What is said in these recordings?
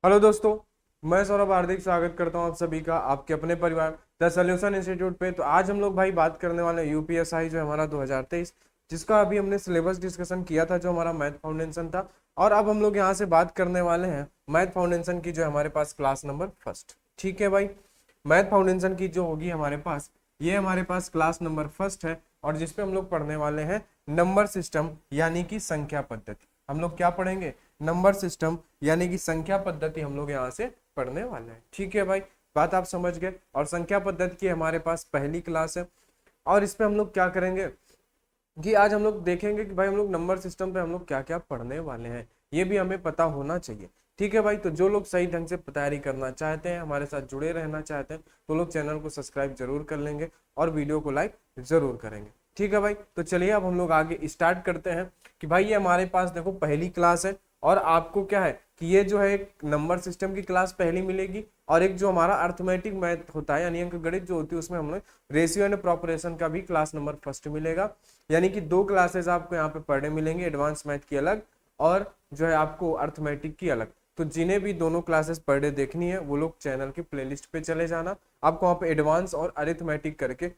Hello दोस्तों, मैं सौरभ हार्दिक स्वागत करता हूं आप सभी का आपके अपने परिवार द सॉल्यूशन इंस्टीट्यूट पे। तो आज हम लोग भाई बात करने वाले हैं यूपीएसआई जो है हमारा 2023, जिसका अभी हमने सिलेबस डिस्कशन किया था जो हमारा मैथ फाउंडेशन था। और अब हम लोग यहाँ से बात करने वाले हैं मैथ फाउंडेशन की जो है हमारे पास क्लास नंबर फर्स्ट। ठीक है भाई, मैथ फाउंडेशन की जो होगी हमारे पास, ये हमारे पास क्लास नंबर फर्स्ट है और जिसपे हम लोग पढ़ने वाले हैं नंबर सिस्टम यानी कि संख्या पद्धति। हम लोग क्या पढ़ेंगे? नंबर सिस्टम यानी कि संख्या पद्धति हम लोग यहाँ से पढ़ने वाले हैं। ठीक है भाई, बात आप समझ गए। और संख्या पद्धति की हमारे पास पहली क्लास है और इस पे हम लोग क्या करेंगे कि आज हम लोग देखेंगे कि भाई हम लोग नंबर सिस्टम पे हम लोग क्या क्या पढ़ने वाले हैं, ये भी हमें पता होना चाहिए। ठीक है भाई, तो जो लोग सही ढंग से तैयारी करना चाहते हैं, हमारे साथ जुड़े रहना चाहते हैं, तो लोग चैनल को सब्सक्राइब जरूर कर लेंगे और वीडियो को लाइक जरूर करेंगे। ठीक है भाई, तो चलिए अब हम लोग आगे स्टार्ट करते हैं कि भाई ये हमारे पास देखो पहली क्लास है और आपको क्या है कि ये जो है एक नंबर सिस्टम की क्लास पहली मिलेगी और एक जो हमारा अर्थमेटिक मैथ होता है यानी अंक गणित जो होती है उसमें हम लोग रेशियो एंड प्रोपोर्शन का भी क्लास नंबर फर्स्ट मिलेगा। यानी कि दो क्लासेस आपको यहाँ पे पढ़ने मिलेंगे, एडवांस मैथ की अलग और जो है आपको अर्थमेटिक की अलग। तो जिन्हें भी दोनों क्लासेस पर डे देखनी है वो लोग चैनल के प्लेलिस्ट पे चले जाना, आपको वहाँ पे एडवांस और अरिथमेटिक करके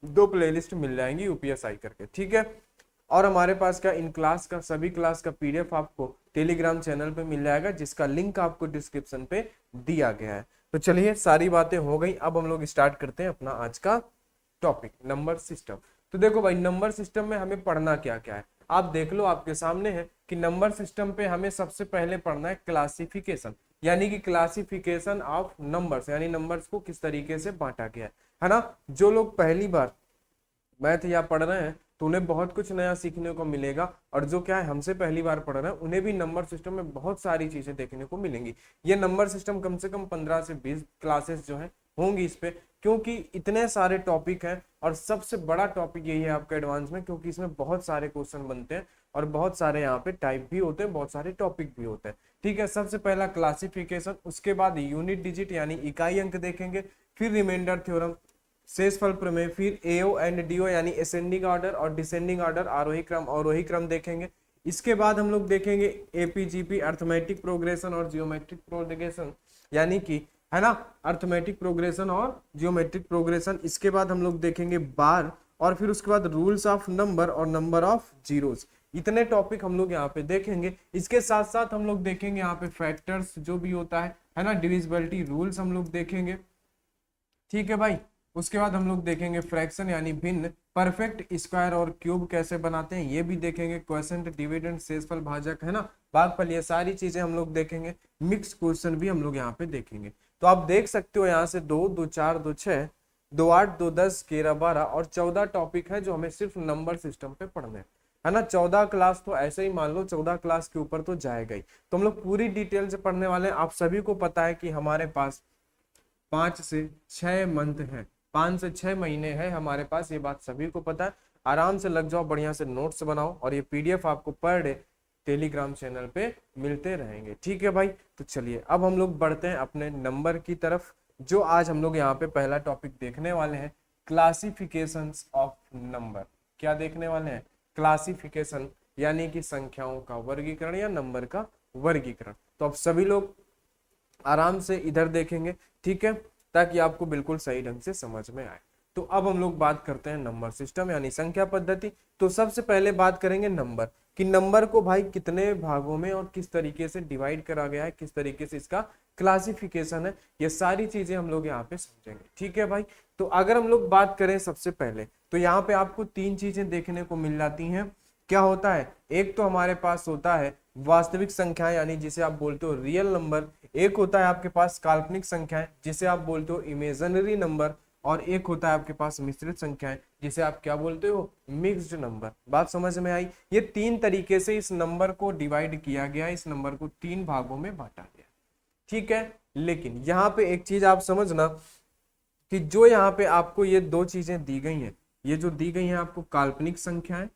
दो प्लेलिस्ट मिल जाएंगी यूपीएसआई करके। ठीक है, और हमारे पास का इन क्लास का सभी क्लास का पीडीएफ आपको टेलीग्राम चैनल पे मिल जाएगा जिसका लिंक आपको डिस्क्रिप्शन पे दिया गया है। तो चलिए सारी बातें हो गई, अब हम लोग स्टार्ट करते हैं अपना आज का टॉपिक नंबर सिस्टम। तो देखो भाई नंबर सिस्टम में हमें पढ़ना क्या क्या है, आप देख लो आपके सामने है कि नंबर सिस्टम पे हमें सबसे पहले पढ़ना है क्लासिफिकेशन, यानी कि क्लासिफिकेशन ऑफ नंबर्स, यानी नंबर्स को किस तरीके से बांटा गया है ना। जो लोग पहली बार मैथ या पढ़ रहे हैं तो उन्हें बहुत कुछ नया सीखने को मिलेगा, और जो क्या है हमसे पहली बार पढ़ रहे हैं उन्हें भी नंबर सिस्टम में बहुत सारी चीजें देखने को मिलेंगी। ये नंबर सिस्टम कम से कम 15 से 20 क्लासेस जो है होंगी इस पे, क्योंकि इतने सारे टॉपिक हैं और सबसे बड़ा टॉपिक यही है आपका एडवांस में, क्योंकि इसमें बहुत सारे क्वेश्चन बनते हैं और बहुत सारे यहाँ पे टाइप भी होते हैं, बहुत सारे टॉपिक भी होते हैं। ठीक है, सबसे पहला क्लासिफिकेशन, उसके बाद यूनिट डिजिट यानी इकाई अंक देखेंगे, फिर रिमाइंडर थ्योरम, शेषफल प्रमेय, फिर एओ एंड डीओ यानी असेंडिंग ऑर्डर और डिसेंडिंग ऑर्डर, आरोही क्रम अवरोही क्रम देखेंगे। इसके बाद हम लोग देखेंगे एपीजीपी अर्थमेटिक प्रोग्रेशन और जियोमेट्रिक प्रोग्रेशन, यानी कि है ना अर्थमेटिक प्रोग्रेशन और जियोमेट्रिक प्रोग्रेशन। इसके बाद हम लोग देखेंगे बार, और फिर उसके बाद रूल्स ऑफ नंबर और नंबर ऑफ जीरोस। इतने टॉपिक हम लोग यहाँ पे देखेंगे। इसके साथ साथ हम लोग देखेंगे यहाँ पे फैक्टर्स जो भी होता है ना, डिविजिबिलिटी रूल्स हम लोग देखेंगे। ठीक है भाई, उसके बाद हम लोग देखेंगे फ्रैक्शन यानी भिन्न, परफेक्ट स्क्वायर और क्यूब कैसे बनाते हैं ये भी देखेंगे, क्वोशिएंट डिविडेंड शेषफल भाजक है ना, भागफल, ये सारी चीजें हम लोग देखेंगे। मिक्स क्वेश्चन भी हम लोग यहाँ पे देखेंगे। तो आप देख सकते हो यहाँ से 2, 2, 4, 2, 6, 2, 8, 2, 10, 11, 12 और 14 टॉपिक है जो हमें सिर्फ नंबर सिस्टम पे पढ़ने है ना। 14 क्लास तो ऐसे ही मान लो 14 क्लास के ऊपर तो जाएगा ही, तो हम लोग पूरी डिटेल से पढ़ने वाले हैं। आप सभी को पता है कि हमारे पास 5 से 6 मंथ है, 5 से 6 महीने है हमारे पास, ये बात सभी को पता है। आराम से लग जाओ, बढ़िया से नोट्स बनाओ और ये पीडीएफ आपको पर डे टेलीग्राम चैनल पे मिलते रहेंगे। ठीक है भाई, तो चलिए अब हम लोग बढ़ते हैं अपने नंबर की तरफ। जो आज हम लोग यहाँ पे पहला टॉपिक देखने वाले हैं क्लासिफिकेशंस ऑफ नंबर। क्या देखने वाले हैं? क्लासिफिकेशन यानी कि संख्याओं का वर्गीकरण या नंबर का वर्गीकरण। तो अब सभी लोग आराम से इधर देखेंगे, ठीक है, ताकि आपको बिल्कुल सही ढंग से समझ में आए। तो अब हम लोग बात करते हैं नंबर सिस्टम यानी संख्या पद्धति। तो सबसे पहले बात करेंगे नंबर, कि नंबर को भाई कितने भागों में और किस तरीके से डिवाइड करा गया है, किस तरीके से इसका क्लासिफिकेशन है, ये सारी चीजें हम लोग यहाँ पे समझेंगे। ठीक है भाई, तो अगर हम लोग बात करें सबसे पहले, तो यहाँ पे आपको 3 चीजें देखने को मिल जाती हैं। क्या होता है? एक तो हमारे पास होता है वास्तविक संख्या यानी जिसे आप बोलते हो रियल नंबर, एक होता है आपके पास काल्पनिक संख्याएं जिसे आप बोलते हो इमेजिनरी नंबर, और एक होता है आपके पास मिश्रित संख्याएं जिसे आप क्या बोलते हो? Mixed number. बात समझ में आई? ये 3 तरीके से इस नंबर को डिवाइड किया गया, इस नंबर को 3 भागों में बांटा गया। ठीक है, लेकिन यहाँ पे एक चीज आप समझना कि जो यहाँ पे आपको ये 2 चीजें दी गई हैं, ये जो दी गई हैं आपको काल्पनिक संख्याएं,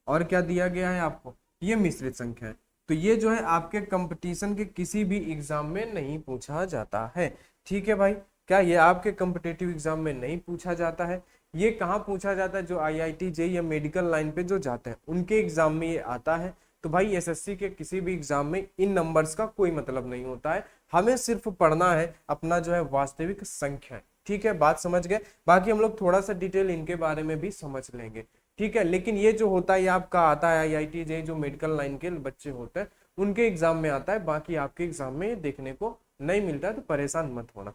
और क्या दिया गया है आपको? ये मिश्रित संख्याएं। तो ये जो है आपके कंपटीशन के किसी भी एग्जाम में नहीं पूछा जाता है। ठीक है भाई, क्या ये आपके कॉम्पिटिटिव एग्जाम में नहीं पूछा जाता है? ये कहाँ पूछा जाता है? जो आईआईटी जेईई या मेडिकल लाइन पे जो जाते हैं उनके एग्जाम में ये आता है। तो भाई एसएससी के किसी भी एग्जाम में इन नंबर्स का कोई मतलब नहीं होता है, हमें सिर्फ पढ़ना है अपना जो है वास्तविक संख्या। ठीक है, बात समझ गए। बाकी हम लोग थोड़ा सा डिटेल इनके बारे में भी समझ लेंगे। ठीक है, लेकिन ये जो होता है ये आपका आता है आईआईटी जे जो मेडिकल लाइन के बच्चे होते हैं उनके एग्जाम में आता है, बाकी आपके एग्जाम में देखने को नहीं मिलता है, तो परेशान मत होना।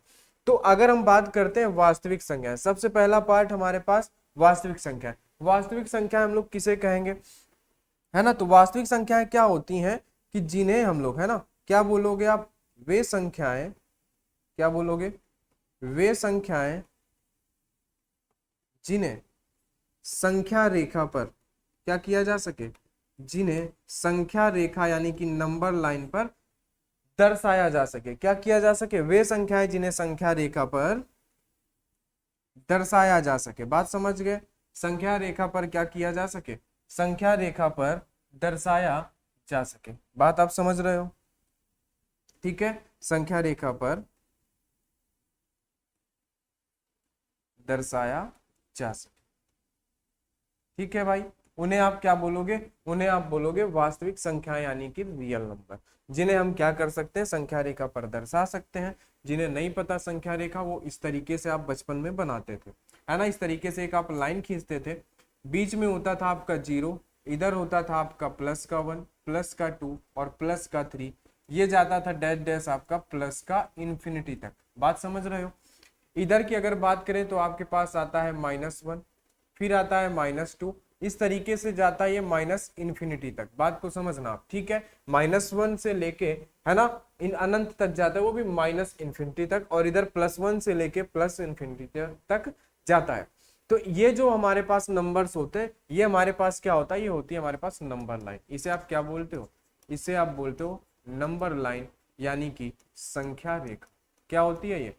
तो अगर हम बात करते हैं वास्तविक संख्या, सबसे पहला पार्ट हमारे पास वास्तविक संख्या। वास्तविक संख्या हम लोग किसे कहेंगे, है ना। तो वास्तविक संख्याएं क्या होती हैं कि जिन्हें हम लोग, है ना, क्या बोलोगे आप, वे संख्याएं, क्या बोलोगे, वे संख्याएं जिन्हें संख्या रेखा पर क्या किया जा सके, जिन्हें संख्या रेखा यानी कि नंबर लाइन पर दर्शाया जा सके। क्या किया जा सके, वे संख्याएं जिन्हें संख्या रेखा पर दर्शाया जा सके। बात समझ गए, संख्या रेखा पर क्या किया जा सके, संख्या रेखा पर दर्शाया जा सके। बात आप समझ रहे हो, ठीक है, संख्या रेखा पर दर्शाया जा सके। ठीक है भाई, उन्हें आप क्या बोलोगे, उन्हें आप बोलोगे वास्तविक संख्या यानी कि रियल नंबर, जिन्हें हम क्या कर सकते हैं, संख्या रेखा पर दर्शा सकते हैं। जिन्हें नहीं पता संख्या रेखा, वो इस तरीके से आप बचपन में बनाते थे, है ना, इस तरीके से एक आप लाइन खींचते थे, बीच में होता था आपका 0, इधर होता था आपका प्लस का 1, प्लस का 2 और प्लस का 3, ये जाता था डैश डैश आपका प्लस का इन्फिनिटी तक। बात समझ रहे हो। इधर की अगर बात करें तो आपके पास आता है -1, फिर आता है -2, इस तरीके से जाता है ये माइनस इन्फिनिटी तक। बात को समझना आप, ठीक है, -1 से लेके, है ना, इन अनंत तक जाता है, वो भी माइनस इन्फिनिटी तक, और इधर +1 से लेके प्लस इन्फिनिटी तक जाता है। तो ये जो हमारे पास नंबर्स होते हैं, ये हमारे पास क्या होता है, ये होती है हमारे पास नंबर लाइन। इसे आप क्या बोलते हो, इसे आप बोलते हो नंबर लाइन यानी कि संख्या रेखा। क्या होती है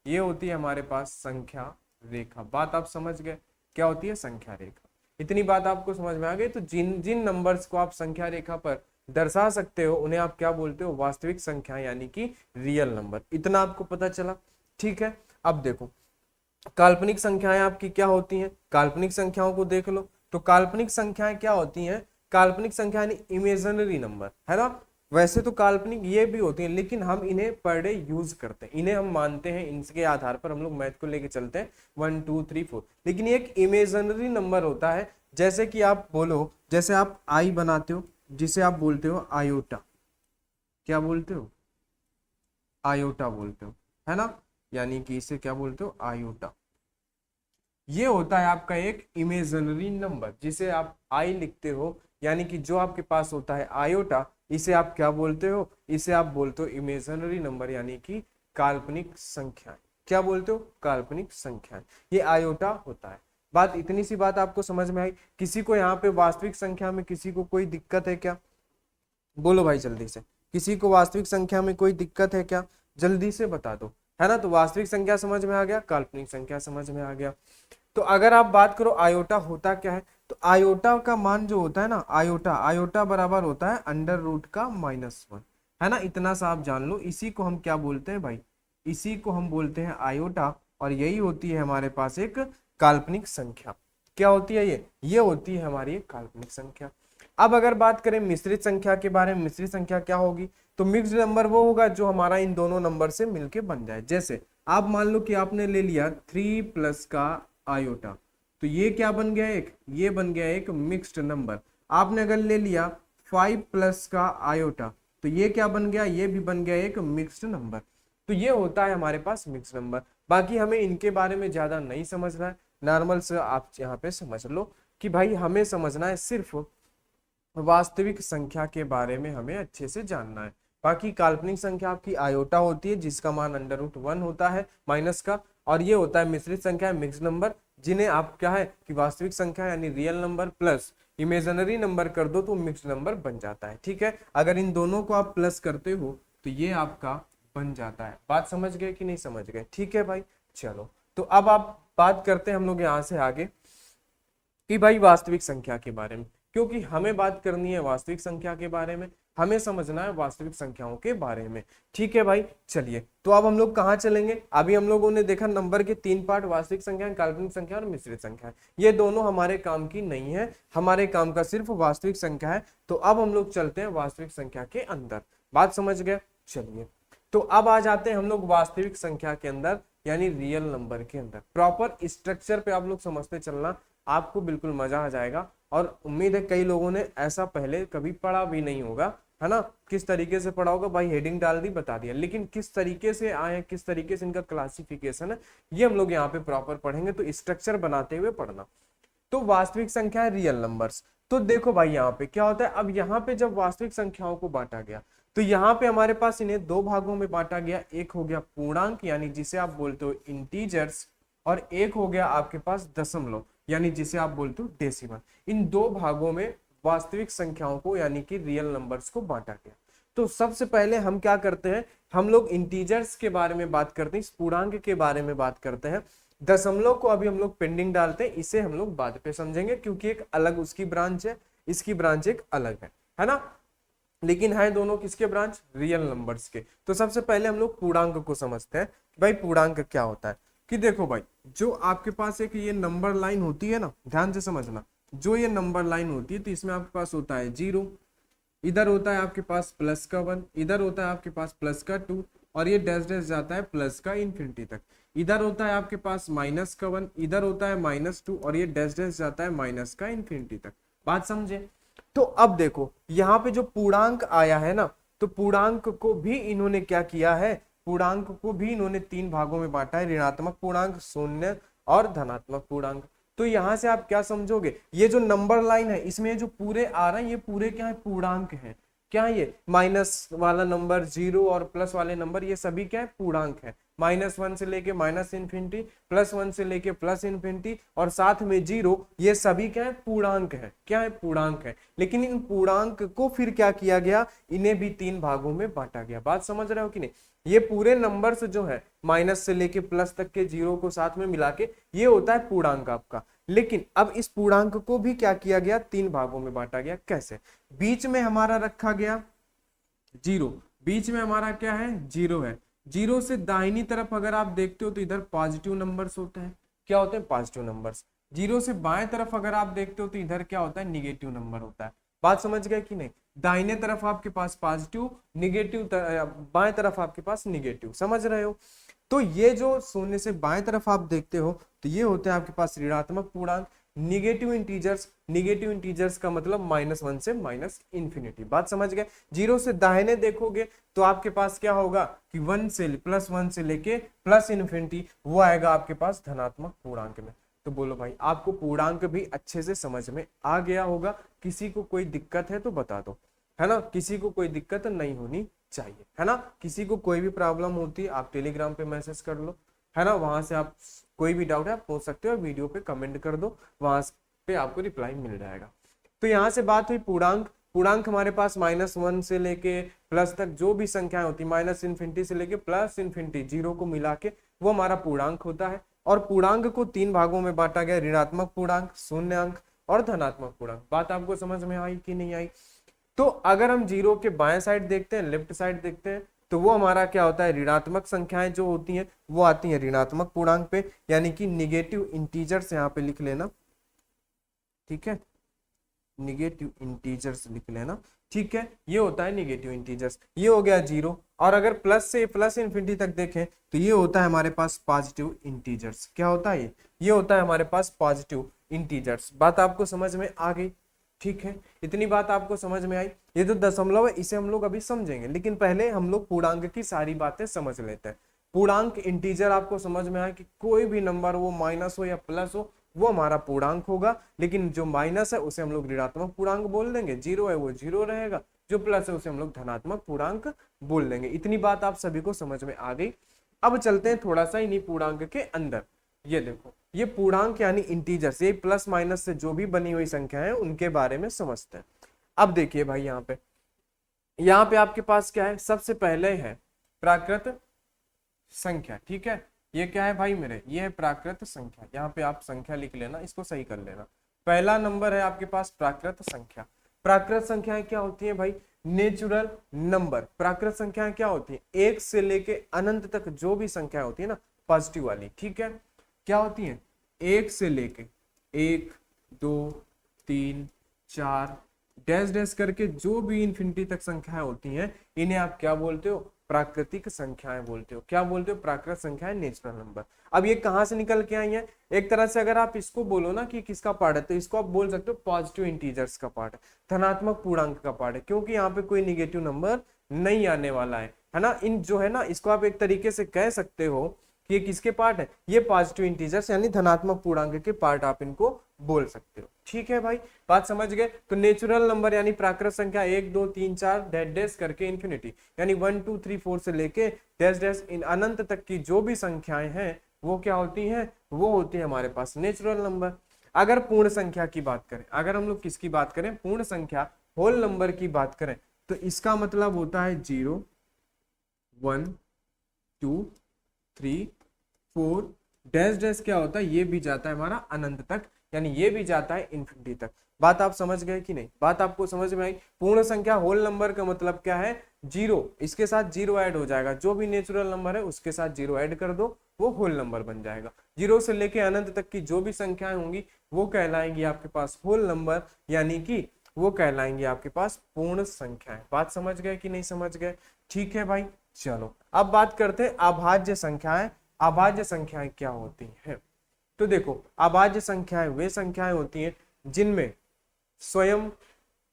ये होती है हमारे पास संख्या रेखा। बात आप समझ गए, क्या होती है संख्या रेखा। इतनी बात आपको समझ में आ गई। तो जिन जिन नंबर्स को आप संख्या रेखा पर दर्शा सकते हो उन्हें आप क्या बोलते हो, वास्तविक संख्या यानी कि रियल नंबर। इतना आपको पता चला, ठीक है। अब देखो काल्पनिक संख्याएं आपकी क्या होती हैं, काल्पनिक संख्याओं को देख लो। तो काल्पनिक संख्याएं क्या होती हैं, काल्पनिक संख्या यानी इमेजिनरी नंबर, है ना। वैसे तो काल्पनिक ये भी होती हैं, लेकिन हम इन्हें पर डे यूज करते हैं, इन्हें हम मानते हैं, इनके आधार पर हम लोग मैथ को लेके चलते हैं 1 2 3 4। लेकिन ये एक इमेजिनरी नंबर होता है। जैसे कि आप बोलो, जैसे आप आई बनाते हो, जिसे आप बोलते हो आयोटा, क्या बोलते हो, आयोटा बोलते हो, है ना, यानी कि इसे क्या बोलते हो, आयोटा। ये होता है आपका एक इमेजिनरी नंबर, जिसे आप आई लिखते हो, यानी कि जो आपके पास होता है आयोटा, इसे आप क्या बोलते हो, इसे आप बोलते हो इमेजिनरी नंबर यानी कि काल्पनिक संख्या। क्या बोलते हो, काल्पनिक संख्या, ये आयोटा होता है। बात इतनी सी बात आपको समझ में आई। किसी को यहाँ पे वास्तविक संख्या में किसी को कोई दिक्कत है क्या, बोलो भाई जल्दी से, किसी को वास्तविक संख्या में कोई दिक्कत है क्या, जल्दी से बता दो, है ना। तो वास्तविक संख्या समझ में आ गया, काल्पनिक संख्या समझ में आ गया। तो अगर आप बात करो आयोटा होता क्या है, तो आयोटा का मान जो होता है ना, आयोटा, आयोटा बराबर होता है √ का -1, है ना। इतना सा आप जान लो, इसी को हम क्या बोलते हैं भाई, इसी को हम बोलते हैं आयोटा, और यही होती है हमारे पास एक काल्पनिक संख्या। क्या होती है ये होती है हमारी एक काल्पनिक संख्या। अब अगर बात करें मिश्रित संख्या के बारे में, मिश्रित संख्या क्या होगी, तो मिक्स्ड नंबर वो होगा जो हमारा इन दोनों नंबर से मिलके बन जाए। जैसे आप मान लो कि आपने ले लिया 3+ का आयोटा, तो ये क्या बन गया, ये बन गया एक मिक्स्ड नंबर। आपने अगर ले लिया 5+ का आयोटा, तो ये क्या बन गया, ये भी बन गया एक मिक्स्ड नंबर। तो ये होता है हमारे पास मिक्स्ड नंबर। बाकी हमें इनके बारे में ज्यादा नहीं समझना है, नॉर्मल से आप यहाँ पे समझ लो कि भाई हमें समझना है सिर्फ वास्तविक संख्या के बारे में, हमें अच्छे से जानना है। बाकी काल्पनिक संख्या आपकी आयोटा होती है, जिसका मान √1 होता है माइनस का, और ये होता है मिश्रित संख्या, मिक्स्ड नंबर, जिन्हें आप क्या है कि वास्तविक संख्या यानी real number plus imaginary number कर दो तो मिक्स्ड नंबर बन जाता है। ठीक है, अगर इन दोनों को आप प्लस करते हो तो ये आपका बन जाता है। बात समझ गए कि नहीं समझ गए, ठीक है भाई। चलो तो अब आप बात करते हैं हम लोग यहाँ से आगे कि भाई वास्तविक संख्या के बारे में, क्योंकि हमें बात करनी है वास्तविक संख्या के बारे में, हमें समझना है वास्तविक संख्याओं के बारे में। ठीक है भाई, चलिए तो अब हम लोग कहाँ चलेंगे। अभी हम लोगों ने देखा नंबर के 3 पार्ट, वास्तविक संख्या, काल्पनिक संख्या और मिश्रित संख्या। ये दोनों हमारे काम की नहीं है, हमारे काम का सिर्फ वास्तविक संख्या है। तो अब हम लोग चलते हैं वास्तविक संख्या के अंदर। बात समझ गए। चलिए तो अब आ जाते हैं हम लोग वास्तविक संख्या के अंदर, यानी रियल नंबर के अंदर। प्रॉपर स्ट्रक्चर पे आप लोग समझते चलना, आपको बिल्कुल मजा आ जाएगा। और उम्मीद है कई लोगों ने ऐसा पहले कभी पढ़ा भी नहीं होगा, है ना। किस तरीके से पढ़ा होगा भाई, हेडिंग डाल दी, बता दिया, लेकिन किस तरीके से आए, किस तरीके से इनका क्लासिफिकेशन है, ये हम लोग यहाँ पे प्रॉपर पढ़ेंगे। तो स्ट्रक्चर बनाते हुए पढ़ना। तो वास्तविक संख्या है रियल नंबर्स। तो देखो भाई यहाँ पे क्या होता है, अब यहाँ पे जब वास्तविक संख्याओं को बांटा गया, तो यहाँ पे हमारे पास इन्हें दो भागों में बांटा गया। एक हो गया पूर्णांक, यानी जिसे आप बोलते हो इंटीजर्स, और एक हो गया आपके पास दशमलव, यानी जिसे आप बोलते हो डेसिमल। इन दो भागों में वास्तविक संख्याओं को, यानी कि रियल नंबर्स को बांटा गया। तो सबसे पहले हम क्या करते हैं, हम लोग इंटीजर्स के बारे में बात करते हैं, इस पूर्णांक के बारे में बात करते हैं। दशमलव को अभी हम लोग पेंडिंग डालते हैं, इसे हम लोग बाद पे समझेंगे, क्योंकि एक अलग उसकी ब्रांच है, इसकी ब्रांच एक अलग है ना। लेकिन है दोनों किसके ब्रांच, रियल नंबर्स के। तो सबसे पहले हम लोग पूर्णांक को समझते हैं। भाई पूर्णांक क्या होता है, कि देखो भाई जो आपके पास एक ये नंबर लाइन होती है ना, ध्यान से समझना, जो ये नंबर लाइन होती है, तो इसमें आपके पास होता है 0, इधर होता है आपके पास प्लस का 1, इधर होता है आपके पास प्लस का 2, और ये डैश डैश जाता है प्लस का इन्फिनिटी तक। इधर होता है आपके पास माइनस का 1, इधर होता है -2, और ये डैश डैश जाता है माइनस का इन्फिनिटी तक। बात समझे। तो अब देखो यहाँ पे जो पूर्णांक आया है ना, तो पूर्णांक को भी इन्होंने क्या किया है, पूर्णांक को भी इन्होंने 3 भागों में बांटा है, ऋणात्मक पूर्णांक, शून्य और धनात्मक पूर्णांक। तो यहां से आप क्या समझोगे, ये जो नंबर लाइन है इसमें जो पूरे आ रहे हैं, ये पूरे क्या है, पूर्णांक है। क्या है ये, माइनस वाला नंबर, 0 और प्लस वाले नंबर, ये सभी क्या है, पूर्णांक है। -1 से लेके माइनस इन्फिनिटी, +1 से लेके प्लस इन्फिनिटी, और साथ में 0, ये सभी क्या है, पूर्णांक है। क्या है, पूर्णांक है। लेकिन इन पूर्णांक को फिर क्या किया गया, इन्हें भी 3 भागों में बांटा गया। बात समझ रहे हो कि नहीं। ये पूरे नंबर्स जो है माइनस से लेके प्लस तक के 0 को साथ में मिला के, ये होता है पूर्णांक आपका। लेकिन अब इस पूर्णांक को भी क्या किया गया, 3 भागों में बांटा गया। कैसे, बीच में हमारा रखा गया 0, बीच में हमारा क्या है, 0 है। 0 से दाहिनी तरफ अगर आप देखते हो तो इधर पॉजिटिव नंबर्स होते हैं। क्या होते हैं, पॉजिटिव नंबर्स। 0 से बाएं तरफ अगर आप देखते हो तो इधर क्या होता है, निगेटिव नंबर होता है। बात समझ गए कि नहीं। दाहिने तरफ आपके पास पॉजिटिव, निगेटिव, बाएं तरफ आपके पास निगेटिव। समझ रहे हो। तो ये जो शून्य से बाएं तरफ आप देखते हो, तो ये होते हैं आपके पास ऋणात्मक पूर्णांक, निगेटिव इंटीजर्स। निगेटिव इंटीजर्स का मतलब -1 से माइनस इन्फिनिटी। बात समझ गए। 0 से दाहिने देखोगे तो आपके पास क्या होगा कि 1 से +1 से लेके प्लस इन्फिनिटी, वो आएगा आपके पास धनात्मक पूर्णांक में। तो बोलो भाई, आपको पूर्णांक भी अच्छे से समझ में आ गया होगा। किसी को कोई दिक्कत है तो बता दो, है ना। किसी को कोई दिक्कत नहीं होनी चाहिए, है ना। किसी को कोई भी प्रॉब्लम होती है आप टेलीग्राम पे मैसेज कर लो, है ना। वहां से आप कोई भी डाउट है आप पूछ सकते हो, वीडियो पे कमेंट कर दो, वहां पे आपको रिप्लाई मिल जाएगा। तो यहाँ से बात हुई पूर्णांक। पूर्णांक हमारे पास -1 से लेके प्लस तक जो भी संख्याएं होती, माइनस इन्फिनिटी से लेके प्लस इन्फिनिटी, 0 को मिला के वो हमारा पूर्णांक होता है। और पूर्णांक को 3 भागों में बांटा गया, ऋणात्मक पूर्णांक, शून्याङ्क और धनात्मक पूर्णांक। बात आपको समझ में आई कि नहीं आई। तो अगर हम 0 के बाएं साइड देखते हैं, लेफ्ट साइड देखते हैं, तो वो हमारा क्या होता है, ऋणात्मक संख्याएं जो होती हैं वो आती हैं ऋणात्मक पूर्णांक पे, यानी कि निगेटिव इंटीजर्स यहाँ पे लिख लेना। ठीक है, निगेटिव इंटीजर्स लिख लेना। ठीक है, ये होता है निगेटिव इंटीजर्स। ये हो गया 0। और अगर प्लस से प्लस इन्फिनिटी तक देखें तो ये होता है हमारे पास पॉजिटिव इंटीजर्स। क्या होता है ये होता है हमारे पास पॉजिटिव इंटीजर्स। बात आपको समझ में आ गई। ठीक है, इतनी बात आपको समझ में आई। ये जो दशमलव है इसे हम लोग अभी समझेंगे, लेकिन पहले हम लोग पूर्णांक की सारी बातें समझ लेते हैं। पूर्णांक इंटीजर आपको समझ में आया कि कोई भी नंबर वो माइनस हो या प्लस हो वो हमारा पूर्णांक होगा। लेकिन जो माइनस है उसे हम लोग ऋणात्मक पूर्णांक बोल देंगे, 0 है वो 0 रहेगा, जो प्लस है उसे हम लोग धनात्मक पूर्णांक बोल देंगे। इतनी बात आप सभी को समझ में आ गई। अब चलते हैं थोड़ा सा इन्हीं पूर्णांक के अंदर। ये देखो, ये पूर्णांक यानी इंटीजर्स, ये प्लस माइनस से जो भी बनी हुई संख्या है उनके बारे में समझते हैं। अब देखिए भाई, यहाँ पे आपके पास क्या है, सबसे पहले है प्राकृत संख्या। ठीक है, ये क्या है भाई मेरे, ये है प्राकृत संख्या। यहाँ पे आप संख्या लिख लेना, इसको सही कर लेना। पहला नंबर है आपके पास प्राकृत संख्या। प्राकृत संख्याएं क्या होती है भाई, नेचुरल नंबर। प्राकृत संख्याएं क्या होती है, एक से लेके अनंत तक जो भी संख्या होती है ना पॉजिटिव वाली, ठीक है, क्या होती है, एक से लेके 1 2 3 4 डैश डैश करके जो भी इंफिनिटी तक संख्याएं होती हैं इन्हें आप क्या बोलते हो, प्राकृतिक संख्याएं बोलते हो। क्या बोलते हो, प्राकृत संख्याएं, नेचुरल नंबर। अब ये कहां से निकल के आई है, एक तरह से अगर आप इसको बोलो ना कि किसका पार्ट है, तो इसको आप बोल सकते हो पॉजिटिव इंटीजर्स का पार्ट है, धनात्मक पूर्णांक का पार्ट है, क्योंकि यहाँ पे कोई निगेटिव नंबर नहीं आने वाला है ना। इन जो है ना इसको आप एक तरीके से कह सकते हो कि ये किसके पार्ट है, ये पॉजिटिव इंटीजर्स यानी धनात्मक पूर्णांक के पार्ट आप इनको बोल सकते हो। ठीक है भाई, बात समझ गए। तो नेचुरल नंबर यानी प्राकृत संख्या 1 2 3 4 डैश डैश करके इंफिनिटी यानी 1 2 3 4 से लेके डैश डैश इन अनंत तक की जो भी संख्याएं हैं वो क्या होती हैं, वो होती है हमारे पास नेचुरल नंबर। अगर पूर्ण संख्या की बात करें, अगर हम लोग किसकी बात करें, पूर्ण संख्या होल नंबर की बात करें, तो इसका मतलब होता है 0 1 2 3 4 डैश डैश क्या होता है, ये भी जाता है हमारा अनंत तक, यानी ये भी जाता है इंफिनिटी तक। बात आप समझ गए कि नहीं, बात आपको समझ में आई। पूर्ण संख्या होल नंबर का मतलब क्या है, 0, इसके साथ 0 ऐड हो जाएगा, जो भी नेचुरल नंबर है उसके साथ 0 ऐड कर दो, वो होल नंबर बन जाएगा। 0 से लेके अनंत तक की जो भी संख्याएं होंगी वो कहलाएंगी आपके पास होल नंबर, यानी कि वो कहलाएंगे आपके पास पूर्ण संख्याएं। बात समझ गए कि नहीं समझ गए, ठीक है भाई। चलो अब बात करते हैं अभाज्य संख्याएं। अभाज्य संख्याएं क्या होती हैं, तो देखो अभाज्य संख्याएं वे संख्याएं होती हैं जिनमें स्वयं,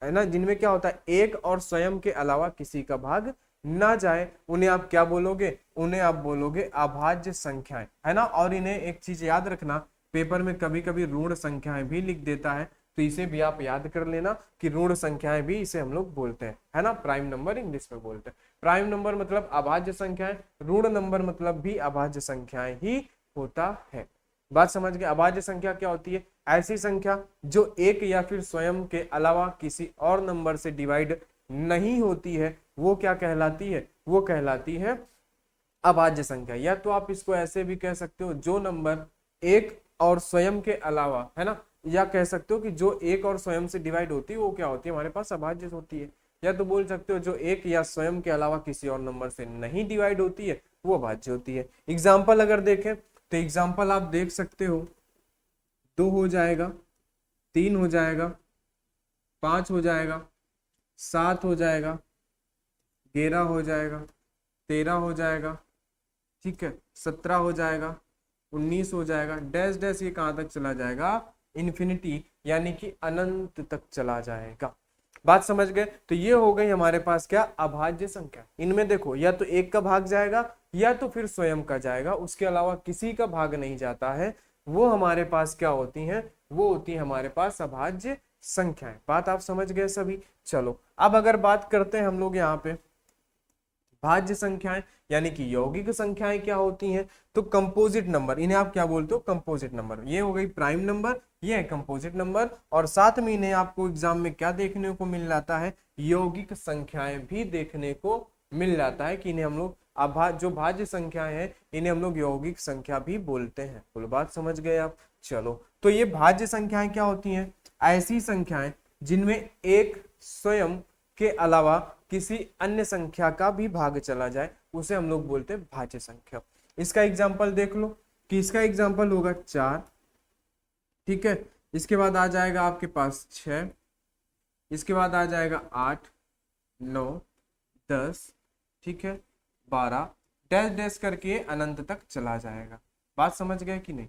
है ना, जिनमें क्या होता है एक और स्वयं के अलावा किसी का भाग ना जाए, उन्हें आप क्या बोलोगे, उन्हें आप बोलोगे अभाज्य संख्याएं, है ना। और इन्हें एक चीज याद रखना, पेपर में कभी कभी ऋण संख्याएं भी लिख देता है, तो इसे भी आप याद कर लेना कि ऋण संख्याएं भी इसे हम लोग बोलते हैं, है ना। प्राइम नंबर इंग्लिश में बोलते हैं। प्राइम नंबर मतलब अभाज्य संख्याएं, ऋण नंबर मतलब भी अभाज्य संख्याएं ही होता है। बात समझ गए। अभाज्य संख्या क्या होती है, ऐसी संख्या जो एक या फिर स्वयं के अलावा किसी और नंबर से डिवाइड नहीं होती है, वो क्या कहलाती है, वो कहलाती है अभाज्य संख्या। या तो आप इसको ऐसे भी कह सकते हो, जो नंबर एक और स्वयं के अलावा, है ना, या कह सकते हो कि जो एक और स्वयं से डिवाइड होती है वो क्या होती है, हमारे पास अभाज्य होती है। या तो बोल सकते हो जो एक या स्वयं के अलावा किसी और नंबर से नहीं डिवाइड होती है वो अभाज्य होती है। एग्जाम्पल अगर देखें तो एग्जाम्पल आप देख सकते हो, 2 हो जाएगा, 3 हो जाएगा, 5 हो जाएगा, 7 हो जाएगा, 11 हो जाएगा, 13 हो जाएगा, ठीक है, 17 हो जाएगा, 19 हो जाएगा, डैश डैश ये कहाँ तक चला जाएगा, इन्फिनिटी यानी कि अनंत तक चला जाएगा। बात समझ गए। तो ये हो गई हमारे पास क्या, अभाज्य संख्या। इनमें देखो या तो एक का भाग जाएगा या तो फिर स्वयं का जाएगा, उसके अलावा किसी का भाग नहीं जाता है, वो हमारे पास क्या होती हैं, वो होती है हमारे पास अभाज्य संख्याएं। बात आप समझ गए सभी। चलो अब अगर बात करते हैं हम लोग यहाँ पे भाज्य संख्याएं यानी कि यौगिक संख्याएं क्या होती हैं, तो कंपोजिट नंबर, इन्हें आप क्या बोलते हो, कंपोजिट नंबर। ये हो गई प्राइम नंबर, ये है कंपोजिट नंबर, और साथ में इन्हें आपको एग्जाम में क्या देखने को मिल जाता है, यौगिक संख्याएं भी देखने को मिल जाता है कि इन्हें हम लोग जो भाज्य संख्याएं हैं इन्हें हम लोग यौगिक संख्या भी बोलते हैं। कुल बात समझ गए आप। चलो तो ये भाज्य संख्याएं क्या होती हैं, ऐसी संख्याएं जिनमें एक स्वयं के अलावा किसी अन्य संख्या का भी भाग चला जाए, उसे हम लोग बोलते हैं भाज्य संख्या। इसका एग्जांपल देख लो कि इसका एग्जांपल होगा 4, ठीक है, इसके बाद आ जाएगा आपके पास 6, इसके बाद आ जाएगा 8 9 10, ठीक है, 12 डैश डैश करके अनंत तक चला जाएगा। बात समझ गए कि नहीं,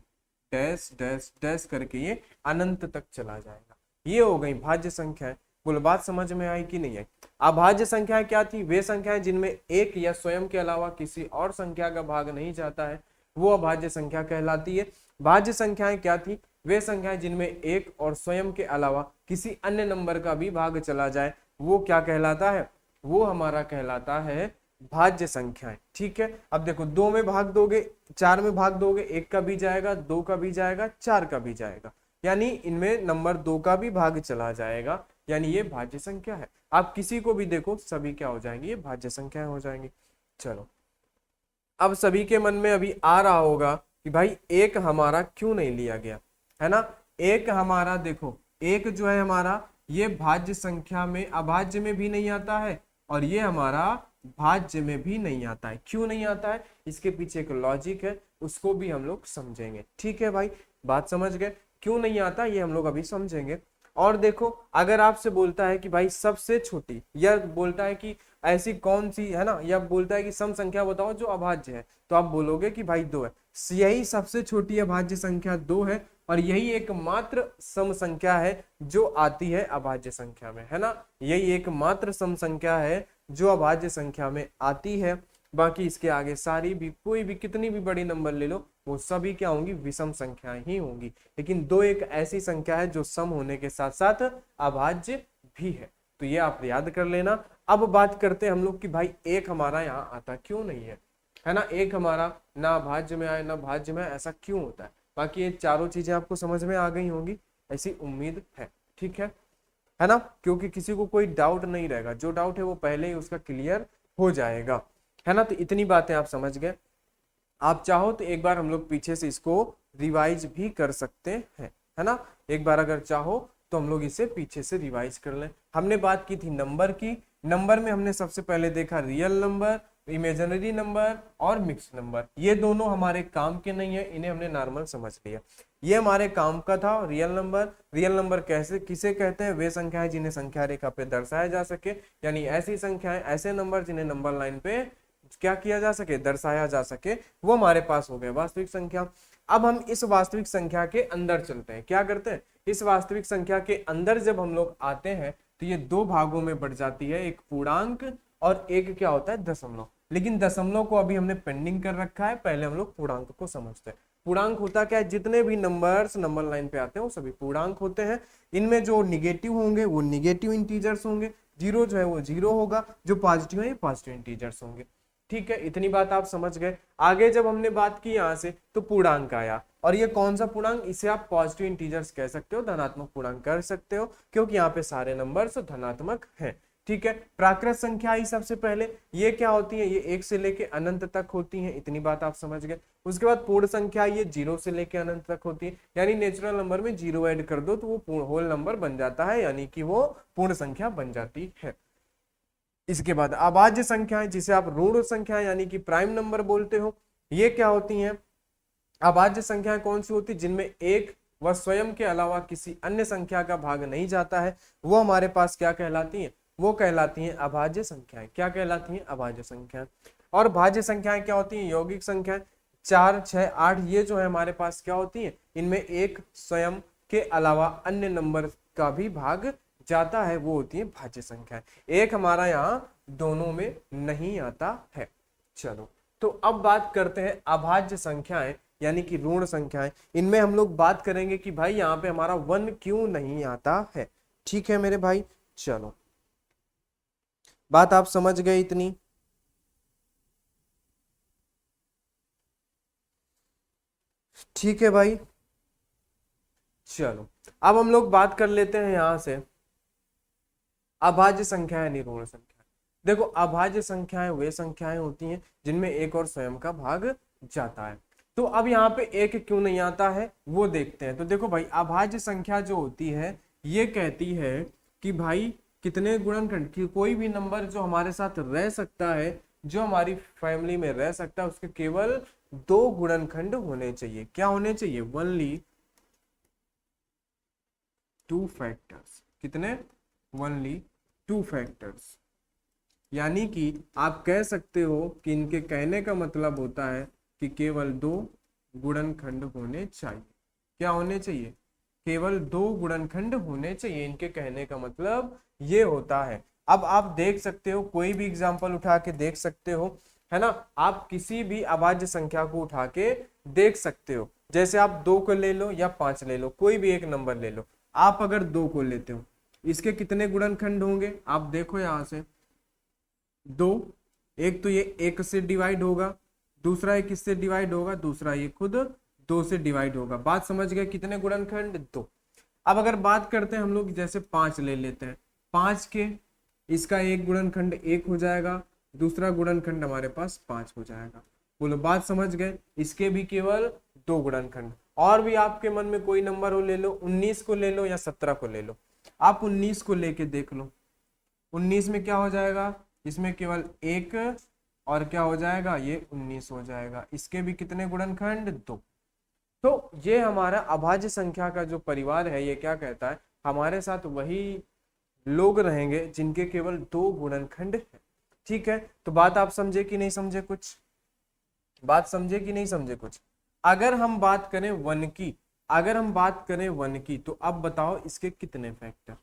डैश डैश डैश करके ये अनंत तक चला जाएगा। ये हो गई भाज्य संख्याएं। बोलो बात समझ में आई कि नहीं आई। अभाज्य संख्याएं क्या थी, वे संख्याएं जिनमें एक या स्वयं के अलावा किसी और संख्या का भाग नहीं जाता है, वो अभाज्य संख्या कहलाती है। भाज्य संख्याएं क्या थी, वे संख्याएं जिनमें एक और स्वयं के अलावा किसी अन्य नंबर का भी भाग चला जाए, वो क्या कहलाता है, वो हमारा कहलाता है भाज्य संख्याएं। ठीक है, अब देखो 2 में भाग दोगे, 4 में भाग दोगे, 1 का भी जाएगा, 2 का भी जाएगा, 4 का भी जाएगा, यानी इनमें नंबर 2 का भी भाग चला जाएगा, यानी ये भाज्य संख्या है। आप किसी को भी देखो सभी क्या हो जाएंगे, ये भाज्य संख्याएं हो जाएंगी। चलो अब सभी के मन में अभी आ रहा होगा कि भाई एक हमारा क्यों नहीं लिया गया, है ना। एक हमारा देखो, एक जो है हमारा ये भाज्य संख्या में अभाज्य में भी नहीं आता है और ये हमारा भाज्य में भी नहीं आता है। क्यों नहीं आता है, इसके पीछे एक लॉजिक है, उसको भी हम लोग समझेंगे। ठीक है भाई, बात समझ गए, क्यों नहीं आता ये हम लोग अभी समझेंगे। और देखो, अगर आपसे बोलता है कि भाई सबसे छोटी, या बोलता है कि ऐसी कौन सी है ना, या बोलता है कि सम संख्या बताओ जो अभाज्य है, तो आप बोलोगे कि भाई 2 है। यही सबसे छोटी अभाज्य संख्या 2 है और यही एकमात्र सम संख्या है जो आती है अभाज्य संख्या में, है ना। यही एकमात्र सम संख्या है जो अभाज्य संख्या में आती है। बाकी इसके आगे सारी भी, कोई भी कितनी भी बड़ी नंबर ले लो, वो सभी क्या होंगी, विषम संख्याएं ही होंगी। लेकिन 2 एक ऐसी संख्या है जो सम होने के साथ साथ अभाज्य भी है, तो ये आप याद कर लेना। अब बात करते हैं हम लोग कि भाई 1 हमारा यहाँ आता क्यों नहीं है ना। 1 हमारा ना भाज्य में आए ना भाज्य में, ऐसा क्यों होता है। बाकी ये चारों चीजें आपको समझ में आ गई होंगी, ऐसी उम्मीद है। ठीक है ना, क्योंकि किसी को कोई डाउट नहीं रहेगा, जो डाउट है वो पहले ही उसका क्लियर हो जाएगा, है ना। तो इतनी बातें आप समझ गए। आप चाहो तो एक बार हम लोग पीछे से इसको रिवाइज भी कर सकते हैं, है ना। एक बार अगर चाहो तो हम लोग इसे पीछे से रिवाइज कर लें। हमने बात की थी नंबर की। नंबर में हमने सबसे पहले देखा रियल नंबर, इमेजिनरी नंबर और मिक्स नंबर। ये दोनों हमारे काम के नहीं है, इन्हें हमने नॉर्मल समझ लिया। ये हमारे काम का था रियल नंबर। रियल नंबर कैसे किसे कहते हैं, वे संख्याएं जिन्हें संख्या रेखा पे दर्शाया जा सके, यानी ऐसी संख्याएं, ऐसे नंबर जिन्हें नंबर लाइन पे क्या किया जा सके, दर्शाया जा सके, वो हमारे पास हो गए वास्तविक संख्या। अब हम इस वास्तविक संख्या के अंदर चलते हैं। क्या करते हैं, इस वास्तविक संख्या के अंदर जब हम लोग आते हैं तो ये 2 भागों में बढ़ जाती है, एक पूर्णांक और एक क्या होता है, दशमलव। लेकिन दशमलव को अभी हमने पेंडिंग कर रखा है, पहले हम लोग पूर्णांक को समझते हैं। पूर्णांक होता क्या है, जितने भी नंबर्स नंबर लाइन पे आते हैं वो सभी पूर्णांक होते हैं। इनमें जो निगेटिव होंगे वो निगेटिव इंटीजर्स होंगे, जीरो जो है वो जीरो होगा, जो पॉजिटिव है ये पॉजिटिव इंटीजर्स होंगे। ठीक है, इतनी बात आप समझ गए। आगे जब हमने बात की यहाँ से तो पूर्णांक आया, और ये कौन सा पूर्णांक, इसे आप पॉजिटिव इंटीजर्स कह सकते हो, धनात्मक पूर्णांक कर सकते हो, क्योंकि यहाँ पे सारे नंबर्स धनात्मक हैं। ठीक है, प्राकृत संख्या ही सबसे पहले, ये क्या होती है, ये 1 से लेके अनंत तक होती हैं, इतनी बात आप समझ गए। उसके बाद पूर्ण संख्या, ये 0 से लेके अनंत तक होती है, यानी नेचुरल नंबर में 0 ऐड कर दो तो वो होल नंबर बन जाता है, यानी कि वो पूर्ण संख्या बन जाती है। इसके बाद अभाज्य संख्याएं, जिसे आप ऋण संख्याएं यानी कि प्राइम नंबर बोलते हो, ये क्या होती हैं, अभाज्य संख्याएं कौन सी होती, जिनमें एक व स्वयं के अलावा किसी अन्य संख्या का भाग नहीं जाता है, वो हमारे पास क्या कहलाती हैं, वो कहलाती हैं अभाज्य संख्याएं। क्या कहलाती हैं, अभाज्य संख्याएं। और भाज्य संख्याएं क्या होती हैं, यौगिक संख्याएं 4, 6, 8, ये जो है हमारे पास क्या होती है, इनमें एक स्वयं के अलावा अन्य नंबर का भी भाग जाता है, वो होती है भाज्य संख्याएं। एक हमारा यहाँ दोनों में नहीं आता है। चलो, तो अब बात करते हैं अभाज्य संख्याएं यानी कि ऋण संख्याएं। इनमें हम लोग बात करेंगे कि भाई यहाँ पे हमारा 1 क्यों नहीं आता है। ठीक है मेरे भाई, चलो, बात आप समझ गए इतनी। ठीक है भाई, चलो, अब हम लोग बात कर लेते हैं यहां से अभाज्य संख्याएं यानी ऋण संख्या। देखो, अभाज्य संख्याएं वे संख्याएं होती हैं जिनमें एक और स्वयं का भाग जाता है। तो अब यहाँ पे एक क्यों नहीं आता है वो देखते हैं। तो देखो भाई, अभाज्य संख्या जो होती है ये कहती है कि भाई कितने गुणनखंड की कोई भी नंबर जो हमारे साथ रह सकता है, जो हमारी फैमिली में रह सकता है, उसके केवल 2 गुणनखंड होने चाहिए। क्या होने चाहिए, ओनली 2 फैक्टर्स। कितने, ओनली 2 फैक्टर्स। यानी कि आप कह सकते हो कि इनके कहने का मतलब होता है कि केवल 2 गुणनखंड होने चाहिए। क्या होने चाहिए, केवल 2 गुणनखंड होने चाहिए, इनके कहने का मतलब ये होता है। अब आप देख सकते हो, कोई भी एग्जांपल उठा के देख सकते हो, है ना। आप किसी भी अभाज्य संख्या को उठा के देख सकते हो, जैसे आप 2 को ले लो या 5 ले लो, कोई भी एक नंबर ले लो। आप अगर 2 को लेते हो, इसके कितने गुणनखंड होंगे, आप देखो यहां से 2, एक तो ये 1 से डिवाइड होगा, दूसरा एक किससे डिवाइड होगा, दूसरा ये खुद 2 से डिवाइड होगा। बात समझ गए, कितने गुणनखंड, 2। अब अगर बात करते हैं हम लोग, जैसे 5 ले लेते हैं, 5 के इसका एक गुणनखंड 1 हो जाएगा, दूसरा गुणनखंड हमारे पास 5 हो जाएगा। बोलो, बात समझ गए, इसके भी केवल 2 गुणनखंड। और भी आपके मन में कोई नंबर हो ले लो, 19 को ले लो या 17 को ले लो, आप 19 को लेके देख लो, 19 में क्या हो जाएगा, इसमें केवल एक और क्या हो जाएगा, ये 19 हो जाएगा। इसके भी कितने गुणनखंड, 2। तो ये हमारा अभाज्य संख्या का जो परिवार है ये क्या कहता है, हमारे साथ वही लोग रहेंगे जिनके केवल 2 गुणनखंड है। ठीक है, तो बात आप समझे कि नहीं समझे, कुछ बात समझे कि नहीं समझे कुछ। अगर हम बात करें वन की, अगर हम बात करें वन की, तो अब बताओ इसके कितने फैक्टर।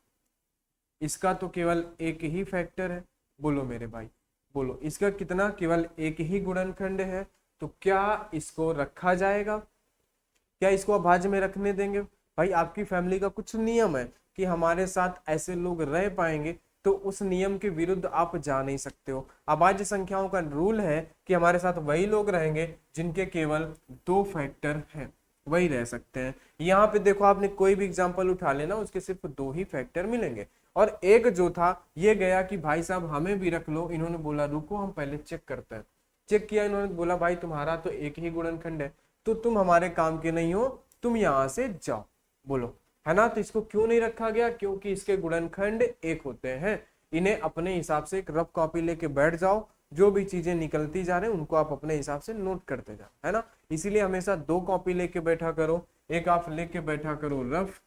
इसका तो केवल एक ही फैक्टर है, बोलो मेरे भाई, बोलो इसका कितना, केवल एक ही गुणनखंड है। तो क्या इसको रखा जाएगा, क्या इसको अभाज्य में रखने देंगे। भाई आपकी फैमिली का कुछ नियम है कि हमारे साथ ऐसे लोग रह पाएंगे, तो उस नियम के विरुद्ध आप जा नहीं सकते हो। अभाज्य संख्याओं का रूल है कि हमारे साथ वही लोग रहेंगे जिनके केवल 2 फैक्टर हैं, वही रह सकते हैं। यहाँ पे देखो, आपने कोई भी एग्जांपल उठा लेना, उसके सिर्फ 2 ही फैक्टर मिलेंगे। और एक जो था ये गया कि भाई साहब हमें भी रख लो, इन्होंने बोला रुको हम पहले चेक करते हैं। चेक किया, इन्होंने बोला भाई तुम्हारा तो एक ही गुणनखंड है, तो तुम हमारे काम के नहीं हो, तुम यहां से जाओ, बोलो, है ना। तो इसको क्यों नहीं रखा गया, क्योंकि इसके गुणनखंड एक होते हैं। इन्हें अपने हिसाब से एक रफ कॉपी लेके बैठ जाओ, जो भी चीजें निकलती जा रहे हैं उनको आप अपने हिसाब से नोट करते जाओ, है ना। इसीलिए हमेशा 2 कॉपी लेके बैठा करो, एक आप लेके बैठा करो रफ,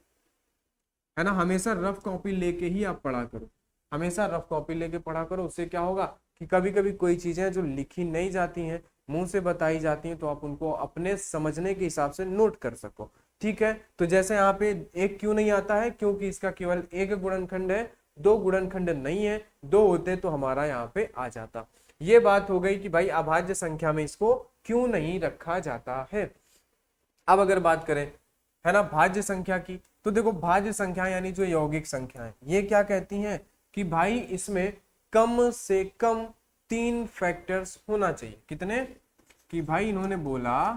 है ना। हमेशा रफ कॉपी लेके ही आप पढ़ा करो, हमेशा रफ कॉपी लेके पढ़ा करो। उससे क्या होगा कि कभी कभी कोई चीजें जो लिखी नहीं जाती हैं, मुंह से बताई जाती हैं, तो आप उनको अपने समझने के हिसाब से नोट कर सको। ठीक है, तो जैसे यहाँ पे एक क्यों नहीं आता है, क्योंकि इसका केवल एक गुणनखंड है, 2 गुणनखंड नहीं है। 2 होते तो हमारा यहाँ पे आ जाता। ये बात हो गई कि भाई अभाज्य संख्या में इसको क्यों नहीं रखा जाता है। अब अगर बात करें, है ना, भाज्य संख्या की, तो देखो भाज्य संख्या यानी जो यौगिक संख्या है, ये क्या कहती हैं कि भाई इसमें कम से कम 3 फैक्टर्स होना चाहिए। कितने, कि भाई इन्होंने बोला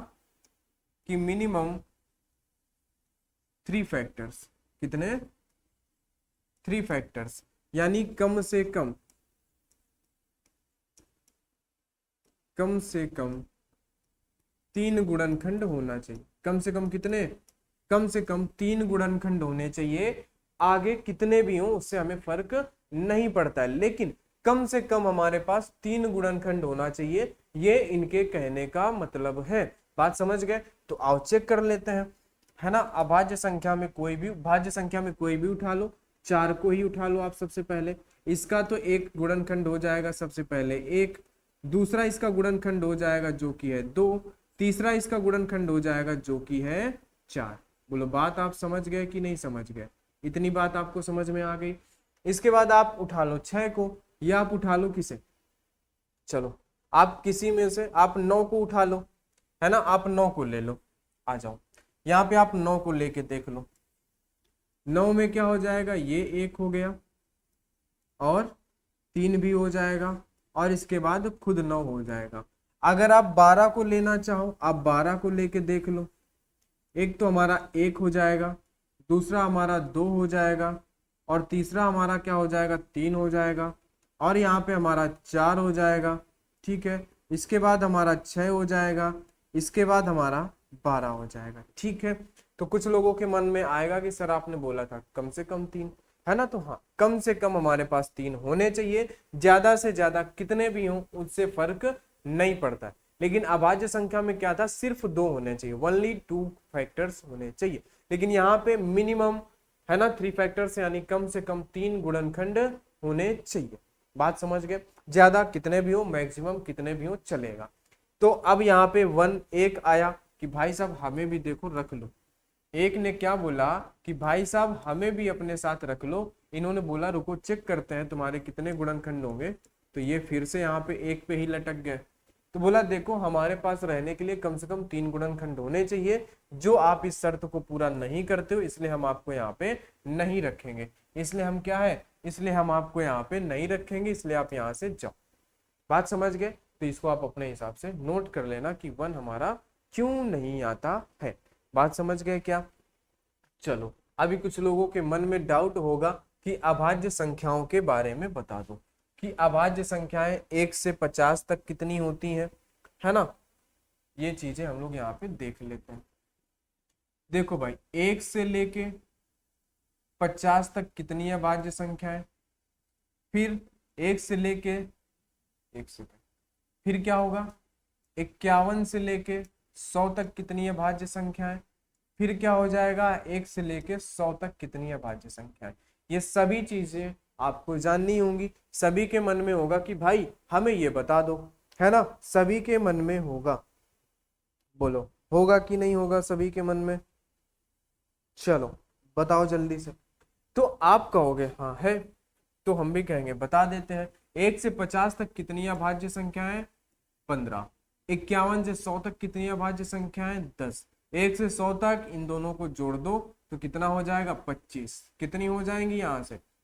कि मिनिमम 3 फैक्टर्स। कितने, 3 फैक्टर्स, यानी कम से कम 3 गुणनखंड होना चाहिए। कम से कम कितने, कम से कम 3 गुणनखंड होने चाहिए। आगे कितने भी हों उससे हमें फर्क नहीं पड़ता है, लेकिन कम से कम हमारे पास 3 गुणनखंड होना चाहिए, ये इनके कहने का मतलब है। बात समझ गए, तो आओ चेक कर लेते हैं, है ना। अभाज्य संख्या में कोई भी, भाज्य संख्या में कोई भी उठा लो, 4 को ही उठा लो आप सबसे पहले। इसका तो एक गुणनखंड हो जाएगा सबसे पहले 1, दूसरा इसका गुणनखंड हो जाएगा जो कि है 2, तीसरा इसका गुणनखंड हो जाएगा जो कि है 4। बोलो बात आप समझ गए कि नहीं समझ गए, इतनी बात आपको समझ में आ गई। इसके बाद आप उठा लो 6 को, या आप उठा लो किसे, चलो आप किसी में से आप 9 को उठा लो, है ना। आप 9 को ले लो, आ जाओ यहाँ पे आप 9 को लेके देख लो। 9 में क्या हो जाएगा, ये 1 हो गया और 3 भी हो जाएगा, और इसके बाद खुद 9 हो जाएगा। अगर आप 12 को लेना चाहो, आप 12 को लेके देख लो। एक तो हमारा 1 हो जाएगा, दूसरा हमारा 2 हो जाएगा, और तीसरा हमारा क्या हो जाएगा, 3 हो जाएगा, और यहाँ पे हमारा 4 हो जाएगा। ठीक है, इसके बाद हमारा 6 हो जाएगा, इसके बाद हमारा 12 हो जाएगा। ठीक है, तो कुछ लोगों के मन में आएगा कि सर आपने बोला था कम से कम 3, है ना। तो हाँ, कम से कम हमारे पास 3 होने चाहिए, ज्यादा से ज्यादा कितने भी हों उससे फर्क नहीं पड़ता। लेकिन अभाज्य संख्या में क्या था, सिर्फ 2 होने चाहिए, ओनली 2 फैक्टर्स होने चाहिए। लेकिन यहाँ पे मिनिमम, है ना, 3 फैक्टर्स, यानी कम से कम 3 गुणनखंड होने चाहिए। बात समझ गए, ज्यादा कितने भी हो, मैक्सिमम कितने भी हो चलेगा। तो अब यहाँ पे 1 आया कि भाई साहब हमें भी देखो रख लो। एक ने क्या बोला कि भाई साहब हमें भी अपने साथ रख लो, इन्होंने बोला रुको चेक करते हैं तुम्हारे कितने गुणनखंड होंगे। तो ये फिर से यहाँ पे 1 पे ही लटक गए। तो बोला देखो हमारे पास रहने के लिए कम से कम 3 गुणनखंड होने चाहिए, जो आप इस शर्त को पूरा नहीं करते हो, इसलिए हम आपको यहाँ पे नहीं रखेंगे। इसलिए हम क्या है, इसलिए हम आपको यहाँ पे नहीं रखेंगे, इसलिए आप यहाँ से जाओ। बात समझ गए, तो इसको आप अपने हिसाब से नोट कर लेना कि 1 हमारा क्यों नहीं आता है। बात समझ गए क्या। चलो अभी कुछ लोगों के मन में डाउट होगा कि अभाज्य संख्याओं के बारे में बता दो कि अभाज्य संख्याएं 1 से 50 तक कितनी होती हैं, है ना। ये चीजें हम लोग यहाँ पे देख लेते हैं। देखो भाई 1 से लेके 50 तक कितनी अभाज्य संख्या है, फिर 1 से लेके 1 सेकंड, फिर क्या होगा 51 से लेके 100 तक कितनी अभाज्य संख्या है, फिर क्या हो जाएगा 1 से लेके 100 तक कितनी अभाज्य संख्या है। ये सभी चीजें आपको जाननी होंगी, सभी के मन में होगा कि भाई हमें ये बता दो, है ना, सभी के मन में होगा, बोलो होगा कि नहीं होगा सभी के मन में, चलो बताओ जल्दी से। तो आप कहोगे हाँ है, तो हम भी कहेंगे बता देते हैं। 1 से 50 तक कितनी अभाज्य संख्या है, 15। 51 से 100 तक कितनी अभाज्य संख्या है, 10। 1 से 100 तक इन दोनों को जोड़ दो तो कितना हो जाएगा, 25। कितनी हो जाएंगी,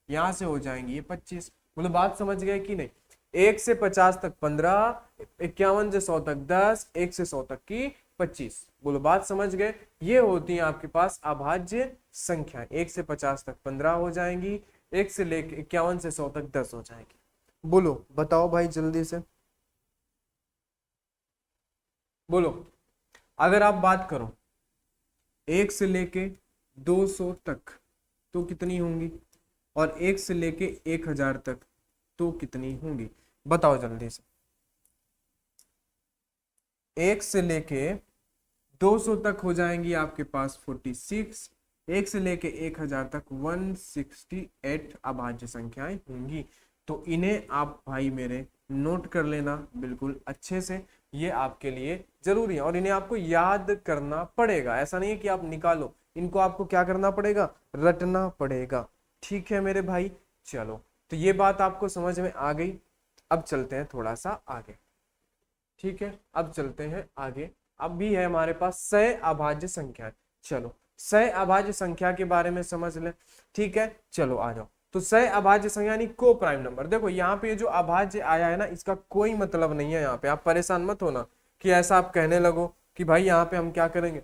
यहाँ से हो जाएंगी ये 25। बोलो बात समझ गए कि नहीं। 1 से 50 तक 15, 51 से 100 तक 10, 1 से 100 तक की 25। बोलो बात समझ गए। ये होती है आपके पास अभाज्य संख्या। 1 से 50 तक 15 हो जाएंगी, 1 से लेके 51 से 100 तक 10 हो जाएगी। बोलो बताओ भाई जल्दी से, बोलो। अगर आप बात करो 1 से लेके 200 तक तो कितनी होंगी, और 1 से लेके 1000 तक तो कितनी होंगी, बताओ जल्दी से। 1 से लेके 200 तक हो जाएंगी आपके पास 46, 1 से लेके 1000 तक 168 अभाज्य संख्याएं होंगी। तो इन्हें आप भाई मेरे नोट कर लेना बिल्कुल अच्छे से, ये आपके लिए जरूरी है और इन्हें आपको याद करना पड़ेगा। ऐसा नहीं है कि आप निकालो, इनको आपको क्या करना पड़ेगा, रटना पड़ेगा। ठीक है मेरे भाई, चलो तो ये बात आपको समझ में आ गई। अब चलते हैं थोड़ा सा आगे, ठीक है, अब चलते हैं आगे। अब भी है हमारे पास सह अभाज्य संख्या। चलो सह अभाज्य संख्या के बारे में समझ ले, ठीक है, चलो आ जाओ। तो सह अभाज्य संख्या यानी को प्राइम नंबर। देखो यहाँ पे जो अभाज्य आया है ना, इसका कोई मतलब नहीं है यहाँ पे, आप परेशान मत होना कि ऐसा आप कहने लगो कि भाई यहाँ पे हम क्या करेंगे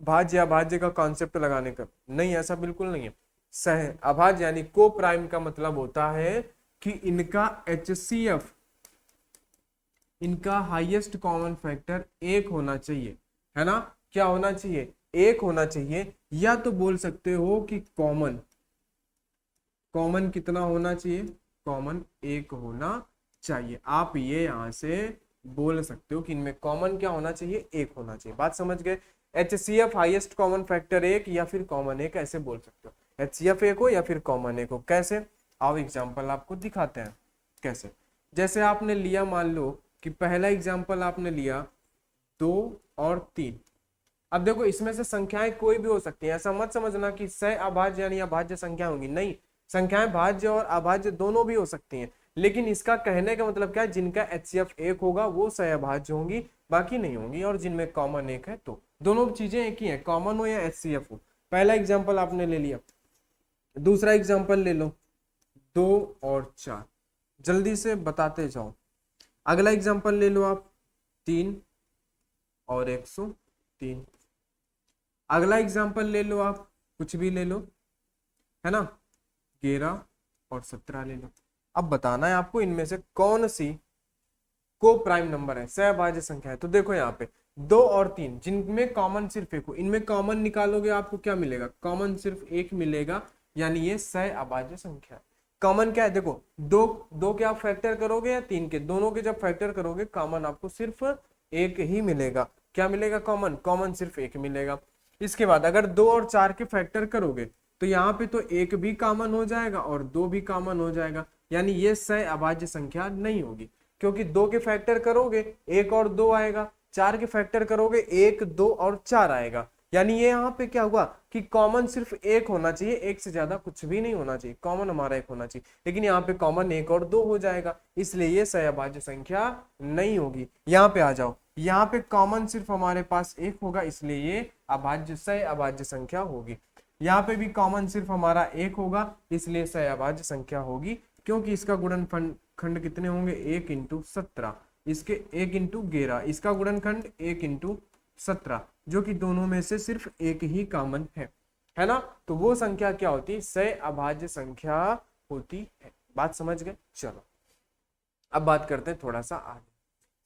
भाज्य अभाज्य का कॉन्सेप्ट लगाने का, नहीं, ऐसा बिल्कुल नहीं है। सह अभाज्य यानी को प्राइम का मतलब होता है कि इनका HCF, इनका हाईएस्ट कॉमन फैक्टर 1 होना चाहिए, है ना, क्या होना चाहिए, 1 होना चाहिए। या तो बोल सकते हो कि कॉमन कितना होना चाहिए, कॉमन 1 होना चाहिए। आप ये यहां से बोल सकते हो कि इनमें कॉमन क्या होना चाहिए, 1 होना चाहिए। बात समझ गए। HCF हाईएस्ट कॉमन फैक्टर 1 या फिर कॉमन 1 ऐसे बोल सकते हो। HCF 1 हो या फिर कॉमन 1 हो। कैसे, आओ एग्जाम्पल आपको दिखाते हैं कैसे। जैसे आपने लिया, मान लो कि पहला एग्जाम्पल आपने लिया 2 और 3। अब देखो इसमें से संख्याएं कोई भी हो सकती है, ऐसा मत समझना कि सह अभाज्य यानी अभाज्य संख्या होंगी, नहीं, संख्याएं भाज्य और अभाज्य दोनों भी हो सकती हैं। लेकिन इसका कहने का मतलब क्या है, जिनका HCF 1 होगा वो सह अभाज्य होंगी, बाकी नहीं होंगी। और जिनमें कॉमन 1 है तो दोनों चीजें एक ही है, कॉमन हो या HCF हो। पहला एग्जाम्पल आपने ले लिया, दूसरा एग्जाम्पल ले लो 2 और 4, जल्दी से बताते जाओ। अगला एग्जाम्पल ले लो आप 3 और 103। अगला एग्जाम्पल ले लो आप, कुछ भी ले लो, है ना, 11 और 17 ले लो। अब बताना है आपको इनमें से कौन सी को प्राइम नंबर है, सहभाज्य संख्या है। तो देखो यहाँ पे 2 और 3 जिनमें कॉमन सिर्फ 1 हो, इनमें कॉमन निकालोगे आपको क्या मिलेगा, कॉमन सिर्फ 1 मिलेगा, यानी ये सह अभाज्य संख्या है। कॉमन क्या है, देखो दो के आप फैक्टर करोगे या 3 के, दोनों के जब फैक्टर करोगे कॉमन आपको सिर्फ 1 ही मिलेगा। क्या मिलेगा, कॉमन सिर्फ 1 मिलेगा। इसके बाद अगर 2 और 4 के फैक्टर करोगे तो यहाँ पे तो 1 भी कॉमन हो जाएगा और 2 भी कॉमन हो जाएगा, यानी ये सह अभाज्य संख्या नहीं होगी। क्योंकि 2 के फैक्टर करोगे 1 और 2 आएगा, 4 के फैक्टर करोगे 1, 2 और 4 आएगा, यानी ये यहाँ पे क्या हुआ कि कॉमन सिर्फ 1 होना चाहिए, 1 से ज्यादा कुछ भी नहीं होना चाहिए, कॉमन हमारा 1 होना चाहिए। लेकिन यहाँ पे कॉमन 1 और 2 हो जाएगा, इसलिए ये सहअभाज्य संख्या नहीं होगी। यहाँ पे आ जाओ, यहाँ पे कॉमन सिर्फ हमारे पास 1 होगा, इसलिए ये अभाज्य सहअभाज्य संख्या होगी। यहाँ पे भी कॉमन सिर्फ हमारा 1 होगा, इसलिए सहअभाज्य संख्या होगी, क्योंकि इसका गुणनखंड कितने होंगे, 1 × 17, इसके 1 × 11, इसका गुणनखंड 1 × 17, जो कि दोनों में से सिर्फ एक ही कॉमन है ना। तो वो संख्या क्या होती है, सहअभाज्य संख्या होती है। बात समझ गए। चलो अब बात करते हैं थोड़ा सा आगे,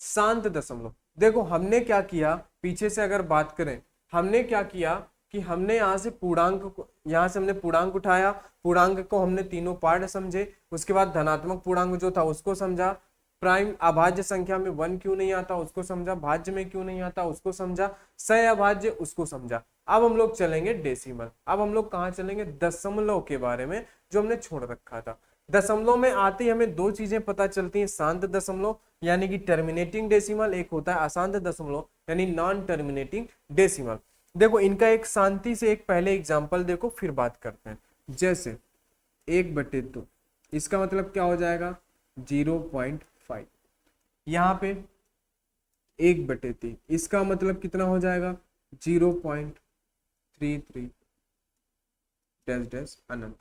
शांत दशमलव। देखो हमने क्या किया, पीछे से अगर बात करें, हमने क्या किया कि हमने यहाँ से हमने पूर्णांक उठाया, पूर्णांक को हमने तीनों पार्ट समझे, उसके बाद धनात्मक पूर्णांक जो था उसको समझा, प्राइम अभाज्य संख्या में 1 क्यों नहीं आता उसको समझा, भाज्य में क्यों नहीं आता उसको समझा, सह अभाज्य उसको समझा। अब हम लोग चलेंगे डेसिमल। अब हम लोग कहाँ चलेंगे, दशमलव के बारे में जो हमने छोड़ रखा था। दशमलव में आते ही हमें दो चीजें पता चलती हैं, शांत दशमलव यानी कि टर्मिनेटिंग डेसिमल, एक होता है अशांत दशमलव यानी नॉन टर्मिनेटिंग डेसिमल। देखो इनका एक शांति से एक पहले एग्जांपल देखो फिर बात करते हैं। जैसे 1/2 इसका मतलब क्या हो जाएगा 0.5, यहाँ पे 1/3 इसका मतलब कितना हो जाएगा 0.33 डैश डैश अनंत।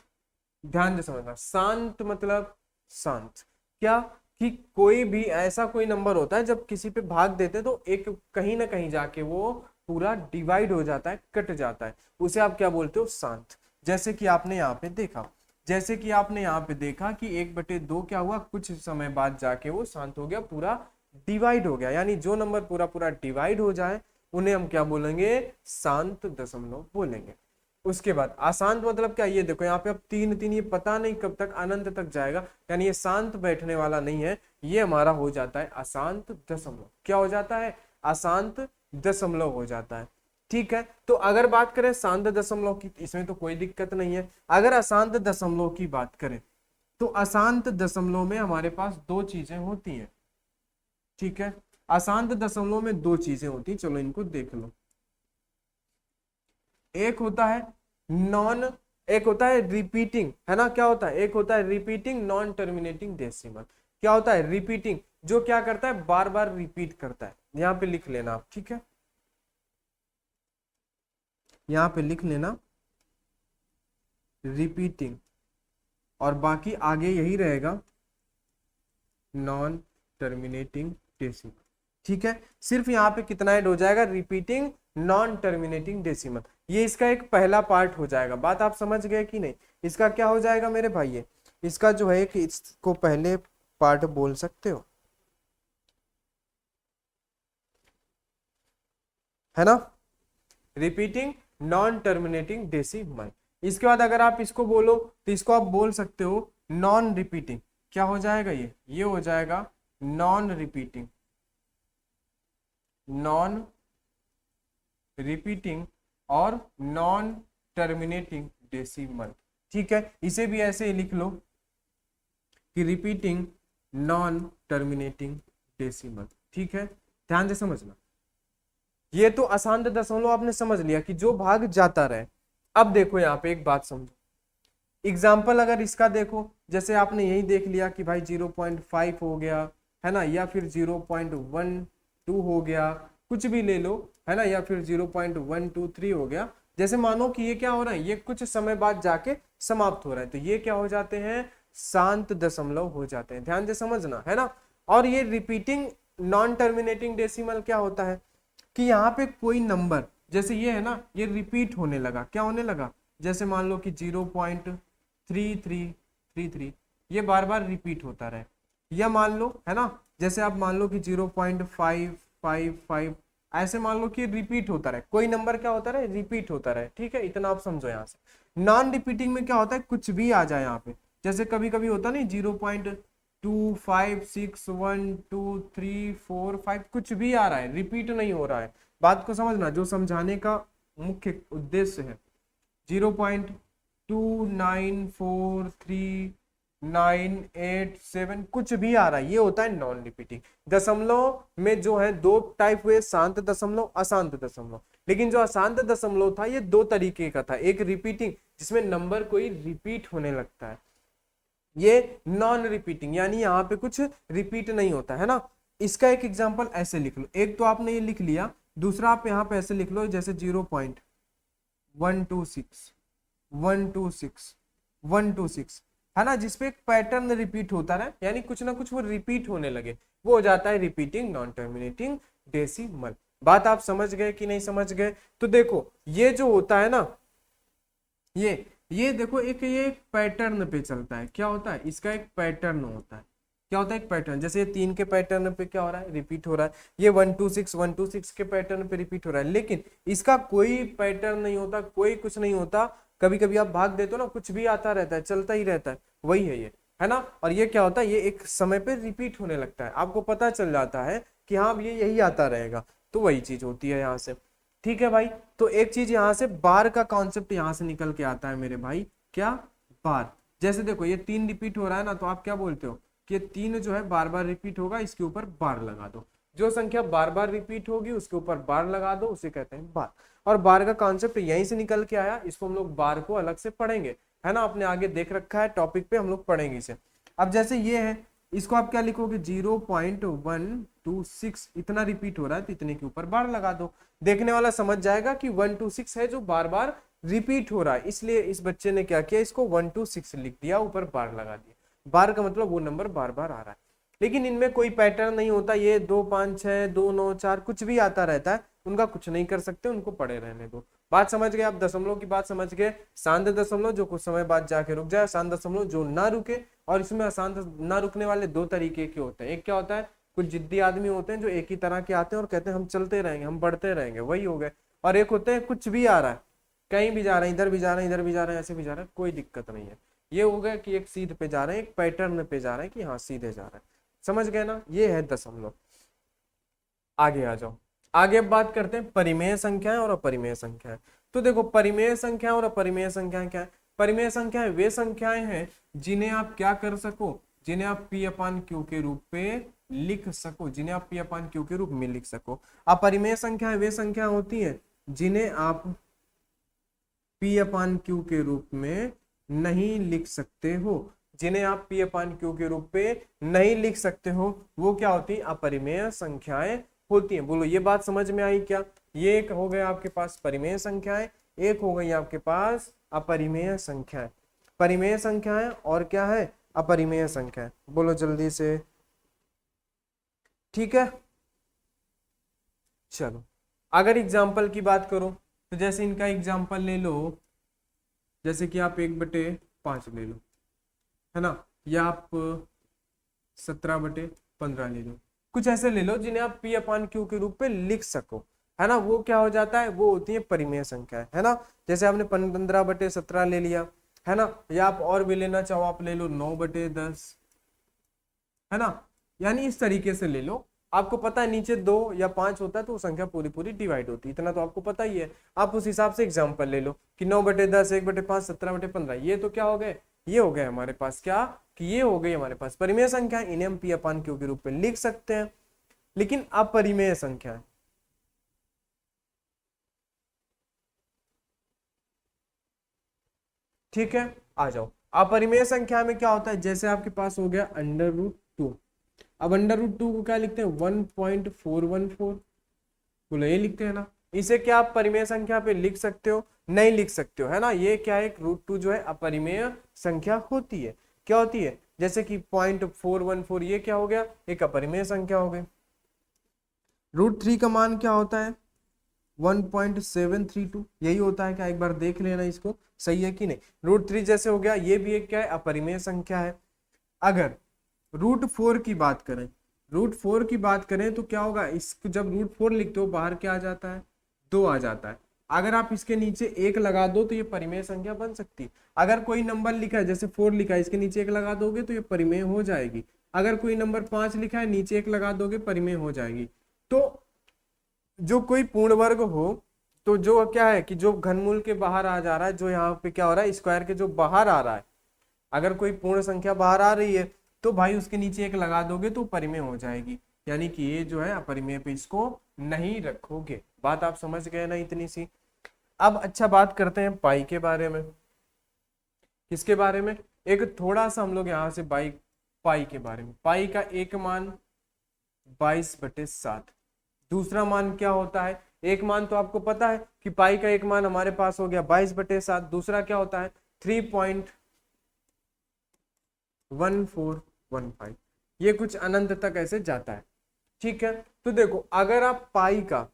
ध्यान से समझना, शांत मतलब शांत क्या कि कोई भी ऐसा कोई नंबर होता है जब किसी पे भाग देते तो एक कहीं ना कहीं जाके वो पूरा डिवाइड हो जाता है, कट जाता है, उसे आप क्या बोलते हो शांत। जैसे कि आपने यहाँ पे देखा, कि 1/2 क्या हुआ, कुछ समय बाद जाके वो शांत हो गया, पूरा डिवाइड हो गया। यानी जो नंबर पूरा पूरा डिवाइड हो जाए उन्हें हम क्या बोलेंगे, शांत दशमलव बोलेंगे। उसके बाद अशांत मतलब क्या, ये देखो यहाँ पे अब 3 ये पता नहीं कब तक अनंत तक जाएगा, यानी ये शांत बैठने वाला नहीं है, ये हमारा हो जाता है अशांत दशमलव। क्या हो जाता है, अशांत दशमलव हो जाता है। ठीक है, तो अगर बात करें शांत दशमलव की, इसमें तो कोई दिक्कत नहीं है। अगर अशांत दशमलव की बात करें तो अशांत दशमलव में हमारे पास दो चीजें होती हैं। ठीक है, अशांत दशमलव में दो चीजें होती हैं, चलो इनको देख लो। एक होता है एक होता है रिपीटिंग, है ना, क्या होता है, एक होता है रिपीटिंग नॉन टर्मिनेटिंग डेसिमल। क्या होता है रिपीटिंग, जो क्या करता है बार बार रिपीट करता है। यहां पे लिख लेना आप, ठीक है, यहां पे लिख लेना रिपीटिंग, और बाकी आगे यही रहेगा नॉन टर्मिनेटिंग डेसिमल। ठीक है, सिर्फ यहाँ पे कितना ऐड हो जाएगा, रिपीटिंग नॉन टर्मिनेटिंग डेसिमल। ये इसका एक पहला पार्ट हो जाएगा। बात आप समझ गए कि नहीं, इसका क्या हो जाएगा मेरे भाई, इसका जो है कि इसको पहले पार्ट बोल सकते हो, है ना, रिपीटिंग नॉन टर्मिनेटिंग डेसिमल। इसके बाद अगर आप इसको बोलो तो इसको आप बोल सकते हो नॉन रिपीटिंग। क्या हो जाएगा, ये हो जाएगा नॉन रिपीटिंग और नॉन टर्मिनेटिंग डेसिमल। ठीक है, इसे भी ऐसे ही लिख लो कि रिपीटिंग नॉन टर्मिनेटिंग डेसिमल। ठीक है, ध्यान से समझना। ये तो अशांत दशमलव आपने समझ लिया कि जो भाग जाता रहे। अब देखो यहाँ पे एक बात समझो, एग्जाम्पल अगर इसका देखो, जैसे आपने यही देख लिया कि भाई 0.5 हो गया, है ना, या फिर 0.12 हो गया, कुछ भी ले लो, है ना, या फिर 0.123 हो गया। जैसे मानो कि ये क्या हो रहा है, ये कुछ समय बाद जाके समाप्त हो रहा है, तो ये क्या हो जाते हैं, शांत दशमलव हो जाते हैं। ध्यान से समझना, है ना। और ये रिपीटिंग नॉन टर्मिनेटिंग डेसिमल क्या होता है कि यहाँ पे कोई नंबर, जैसे ये है ना, ये रिपीट होने लगा, क्या होने लगा, जैसे मान लो कि 0.3333 ये बार बार रिपीट होता रहे, या मान लो, है ना, जैसे आप मान लो कि 0.555 ऐसे मान लो कि रिपीट होता रहे, कोई नंबर क्या होता रहे, रिपीट होता रहे। ठीक है, इतना आप समझो। यहाँ से नॉन रिपीटिंग में क्या होता है, कुछ भी आ जाए यहाँ पे, जैसे कभी कभी होता नहीं 0.25612345 कुछ भी आ रहा है, रिपीट नहीं हो रहा है। बात को समझना, जो समझाने का मुख्य उद्देश्य है, 0.294397 कुछ भी आ रहा है, ये होता है नॉन रिपीटिंग। दशमलव में जो है दो टाइप हुए, शांत दशमलव, अशांत दशमलव। लेकिन जो अशांत दशमलव था ये दो तरीके का था, एक रिपीटिंग जिसमें नंबर कोई रिपीट होने लगता है, ये नॉन रिपीटिंग यानी यहाँ पे कुछ रिपीट नहीं होता, है ना। इसका एक एग्जांपल ऐसे लिख लो, एक तो आपने ये लिख लिया, दूसरा आप यहाँ पे ऐसे लिख लो, जैसे 0.126 है ना, जिसपे एक पैटर्न रिपीट होता रहे, यानी कुछ ना कुछ वो रिपीट होने लगे, वो हो जाता है रिपीटिंग नॉन टर्मिनेटिंग डेसिमल। बात आप समझ गए कि नहीं समझ गए। तो देखो ये जो होता है ना, ये देखो एक ये पैटर्न पे चलता है, क्या होता है, इसका एक पैटर्न होता है, क्या होता है, एक पैटर्न। जैसे ये 3 के पैटर्न पे क्या हो रहा है, रिपीट हो रहा है। ये 1 2 6 के पैटर्न पे रिपीट हो रहा है, लेकिन इसका कोई पैटर्न नहीं होता, कोई कुछ नहीं होता। कभी कभी आप भाग देते हो ना, कुछ भी आता रहता है, चलता ही रहता है, वही है ये, है ना। और ये क्या होता है, ये एक समय पे रिपीट होने लगता है, आपको पता चल जाता है कि हाँ ये यही आता रहेगा, तो वही चीज होती है यहाँ से। ठीक है भाई, तो एक चीज यहाँ से बार का कॉन्सेप्ट यहाँ से निकल के आता है मेरे भाई, क्या, बार। जैसे देखो ये 3 रिपीट हो रहा है ना, तो आप क्या बोलते हो कि 3 जो है बार बार रिपीट होगा, इसके ऊपर बार लगा दो। जो संख्या बार बार रिपीट होगी उसके ऊपर बार लगा दो, उसे कहते हैं बार। और बार का कॉन्सेप्ट यहीं से निकल के आया, इसको हम लोग बार को अलग से पढ़ेंगे, है ना, अपने आगे देख रखा है टॉपिक पे, हम लोग पढ़ेंगे इसे। अब जैसे ये है, इसको आप क्या लिखोगे, 0.126 इतना रिपीट हो रहा है, तो इतने के ऊपर बार लगा दो। देखने वाला समझ जाएगा कि 126 है जो बार बार रिपीट हो रहा है, इसलिए इस बच्चे ने क्या किया, इसको 126 लिख दिया, ऊपर बार लगा दिया। बार का मतलब वो नंबर बार बार आ रहा है, लेकिन इनमें कोई पैटर्न नहीं होता। ये 2 5 6 2 9 4 कुछ भी आता रहता है, उनका कुछ नहीं कर सकते, उनको पड़े रहने दो। बात समझ गए आप, दशमलव की बात समझ गए। शांत दशमलव जो कुछ समय बाद जाके रुक जाए, शांत दशमलव जो ना रुके। और इसमें अशांत ना रुकने वाले 2 तरीके के होते हैं। एक क्या होता है, कुछ जिद्दी आदमी होते हैं जो एक ही तरह के आते हैं और कहते हैं हम चलते रहेंगे, हम बढ़ते रहेंगे, वही हो गए। और एक होते हैं कुछ भी आ रहा है, कहीं भी जा रहे हैं, इधर भी जा रहे हैं, इधर भी जा रहे हैं, ऐसे भी जा रहे हैं, कोई दिक्कत नहीं है। ये हो गया कि एक सीध पे जा रहे हैं, एक पैटर्न पे जा रहे हैं कि हाँ सीधे जा रहे हैं, समझ गए ना, ये है दशमलव। आगे आ जाओ, आगे अब बात करते हैं परिमेय संख्याएं और अपरिमेय संख्याएं। तो देखो परिमेय संख्या और अपरिमेय संख्याएं क्या है। परिमेय संख्याएं वे संख्याएं हैं जिन्हें आप क्या कर सको, जिन्हें आप P/Q के रूप में लिख सको, जिन्हें आप P/Q के रूप में लिख सको। अपरिमेय संख्याएं वे संख्या होती हैं जिन्हें आप P/Q के रूप में नहीं लिख सकते हो, जिन्हें आप P/Q के रूप में नहीं लिख सकते हो, वो क्या होती है, अपरिमेय संख्याएं होती हैं। बोलो ये बात समझ में आई क्या। ये एक हो गया आपके पास परिमेय संख्याएं, एक हो गई आपके पास अपरिमेय संख्याएं। परिमेय संख्याएं और क्या है, अपरिमेय संख्याएं, बोलो जल्दी से। ठीक है, चलो अगर एग्जाम्पल की बात करो तो जैसे इनका एग्जाम्पल ले लो, जैसे कि आप 1/5 ले लो, है ना, या आप 17/15 ले लो, कुछ ऐसे ले लो जिन्हें आप P/Q के रूप में लिख सको, है ना। वो क्या हो जाता है, वो होती है परिमेय संख्या, है ना। जैसे आपने 15/17 ले लिया, है ना, या आप और भी लेना चाहो आप ले लो 9/10, है ना। यानी इस तरीके से ले लो। आपको पता है नीचे 2 या 5 होता है तो वो संख्या पूरी पूरी डिवाइड होती है, इतना तो आपको पता ही है। आप उस हिसाब से एग्जाम्पल ले लो कि 9/10, 1/5, 17/15, ये तो क्या हो गए, ये हो गए हमारे पास क्या, कि ये हो गई हमारे पास परिमेय संख्या, इन्हें हम P/Q के रूप में लिख सकते हैं। लेकिन अपरिमेय संख्या, ठीक है, आ जाओ। अपरिमेय संख्या में क्या होता है, जैसे आपके पास हो गया √2। अब √2 को क्या लिखते हैं, 1.414, बोलो ये लिखते हैं ना। इसे क्या आप परिमेय संख्या पे लिख सकते हो, नहीं लिख सकते हो, है ना। ये क्या है, √2 जो है अपरिमेय संख्या होती है। क्या होती है, जैसे कि 0.414, ये क्या हो गया, एक अपरिमेय संख्या हो गई। √3 का मान क्या होता है, 1.732, यही होता है क्या, एक बार देख लेना इसको सही है कि नहीं। √3 जैसे हो गया, ये भी एक क्या है, अपरिमेय संख्या है। अगर √4 की बात करें, √4 की बात करें तो क्या होगा, इसको जब √4 लिखते हो बाहर क्या आ जाता है, 2 आ जाता है। अगर आप इसके नीचे 1 लगा दो तो ये परिमेय संख्या बन सकती है। अगर कोई नंबर लिखा है, जैसे 4 लिखा है, इसके नीचे 1 लगा दोगे तो ये परिमेय हो जाएगी। अगर कोई नंबर 5 लिखा है, नीचे 1 लगा दोगे, परिमेय हो जाएगी। तो जो कोई पूर्ण वर्ग हो, तो जो क्या है कि जो घनमूल के बाहर आ जा रहा है, जो यहाँ पे क्या हो रहा है, स्क्वायर के जो बाहर आ रहा है, अगर कोई पूर्ण संख्या बाहर आ रही है तो भाई उसके नीचे 1 लगा दोगे तो परिमेय हो जाएगी। यानी कि ये जो है अपरिमेय पे इसको नहीं रखोगे। बात आप समझ गए ना, इतनी सी। अब अच्छा बात करते हैं पाई के बारे में। किसके बारे में, एक थोड़ा सा हम लोग यहाँ से पाई के बारे में। पाई का एक मान 22/7। दूसरा मान क्या होता है, एक मान तो आपको पता है कि पाई का एक मान हमारे पास हो गया 22/7। दूसरा क्या होता है, 3.1415। ये कुछ अनंत तक ऐसे जाता है, ठीक है। तो देखो अगर आप पाई का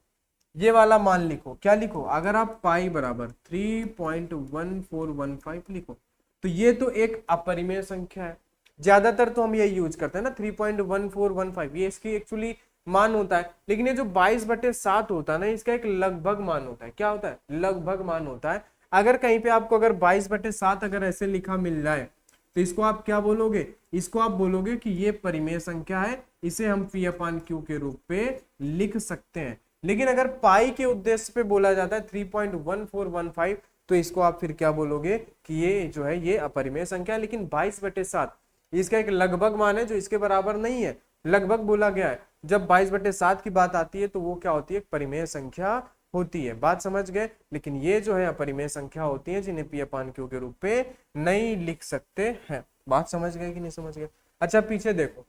ये वाला मान लिखो, क्या लिखो, अगर आप पाई बराबर 3.1415 लिखो तो ये तो एक अपरिमेय संख्या है। ज्यादातर तो हम यही यूज करते हैं ना, 3.1415 ये इसकी एक्चुअली मान होता है। लेकिन ये जो 22/7 होता है ना, इसका एक लगभग मान होता है। क्या होता है? लगभग मान होता है। अगर कहीं पे आपको अगर 22/7 अगर ऐसे लिखा मिल जाए तो इसको आप क्या बोलोगे? इसको आप बोलोगे कि ये परिमेय संख्या है, इसे हम P/Q के रूप पे लिख सकते हैं। लेकिन अगर पाई के उद्देश्य पे बोला जाता है 3.1415, तो इसको आप फिर क्या बोलोगे कि ये जो है ये अपरिमेय संख्या है। लेकिन 22/7 इसका एक लगभग मान है जो इसके बराबर नहीं है, लगभग बोला गया है। जब 22/7 की बात आती है तो वो क्या होती है? परिमेय संख्या होती है। बात समझ गए? लेकिन ये जो है अपरिमेय संख्या होती है जिन्हें P/Q के रूप पे नहीं लिख सकते हैं। बात समझ गए कि नहीं समझ गए? अच्छा पीछे देखो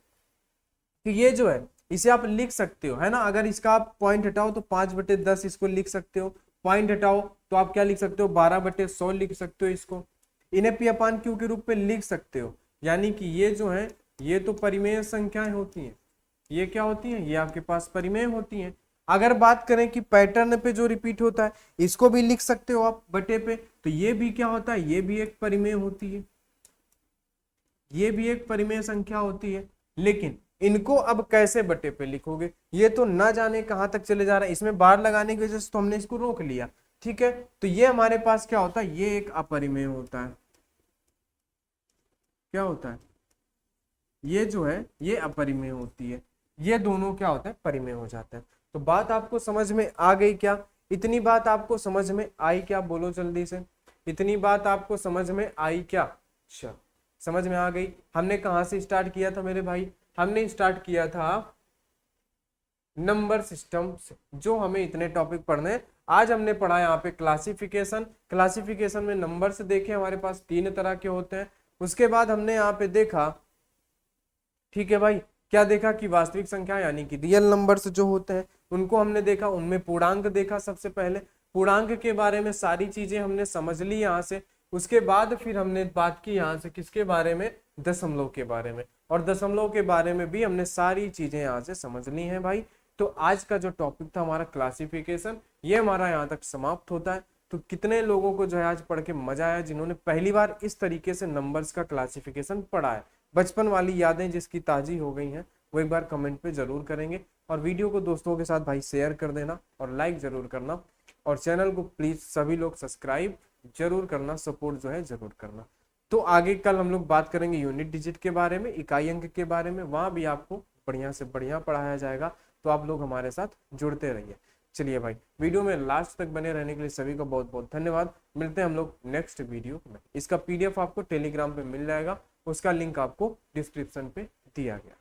कि ये जो है इसे आप लिख सकते हो, है ना। अगर इसका आप पॉइंट हटाओ तो 5/10 इसको लिख सकते हो, पॉइंट हटाओ तो आप क्या लिख सकते हो? 12/100 लिख सकते हो इसको। इन्हें P/Q के रूप में लिख सकते हो। यानी कि ये जो है ये तो परिमेय संख्याएं होती हैं। ये क्या होती है? ये आपके पास परिमेय होती हैं। अगर बात करें कि पैटर्न पे जो रिपीट होता है इसको भी लिख सकते हो आप बटे पे, तो ये भी क्या होता है? ये भी एक परिमेय होती है, ये भी एक परिमेय संख्या होती है। लेकिन इनको अब कैसे बटे पे लिखोगे? ये तो ना जाने कहां तक चले जा रहा है। इसमें बार लगाने की वजह से तो हमने इसको रोक लिया, ठीक है। तो ये हमारे पास क्या होता है? ये एक अपरिमेय होता है। क्या होता है? ये जो है ये अपरिमेय होती है। ये दोनों क्या होता है? परिमेय हो जाते हैं। तो बात आपको समझ में आ गई क्या? इतनी बात आपको समझ में आई क्या? बोलो जल्दी से, इतनी बात आपको समझ में आई क्या? अच्छा समझ में आ गई। हमने कहां से स्टार्ट किया था मेरे भाई? हमने स्टार्ट किया था नंबर सिस्टम से, जो हमें इतने टॉपिक पढ़ने हैं। आज हमने पढ़ा यहाँ पे क्लासिफिकेशन। क्लासिफिकेशन में नंबर से देखे हमारे पास 3 तरह के होते हैं। उसके बाद हमने यहाँ पे देखा, ठीक है भाई, क्या देखा कि वास्तविक संख्या यानी कि रियल नंबर्स जो होते हैं उनको हमने देखा। उनमें पूर्णांक देखा सबसे पहले। पूर्णांक के बारे में सारी चीजें हमने समझ ली यहाँ से। उसके बाद फिर हमने बात की यहाँ से किसके बारे में? दशमलव के बारे में। और दशमलव के बारे में भी हमने सारी चीजें यहाँ से समझ ली हैं भाई। तो आज का जो टॉपिक था हमारा क्लासिफिकेशन, ये हमारा यहाँ तक समाप्त होता है। तो कितने लोगों को जो है आज पढ़ के मजा आया जिन्होंने पहली बार इस तरीके से नंबर्स का क्लासिफिकेशन पढ़ा है? बचपन वाली यादें जिसकी ताजी हो गई हैं वो एक बार कमेंट पे जरूर करेंगे। और वीडियो को दोस्तों के साथ भाई शेयर कर देना और लाइक जरूर करना। और चैनल को प्लीज सभी लोग सब्सक्राइब जरूर करना, सपोर्ट जो है जरूर करना। तो आगे कल हम लोग बात करेंगे यूनिट डिजिट के बारे में, इकाई अंक के बारे में। वहां भी आपको बढ़िया से बढ़िया पढ़ाया जाएगा। तो आप लोग हमारे साथ जुड़ते रहिए। चलिए भाई, वीडियो में लास्ट तक बने रहने के लिए सभी को बहुत बहुत धन्यवाद। मिलते हैं हम लोग नेक्स्ट वीडियो में। इसका PDF आपको टेलीग्राम पे मिल जाएगा, उसका लिंक आपको डिस्क्रिप्शन पे दिया गया।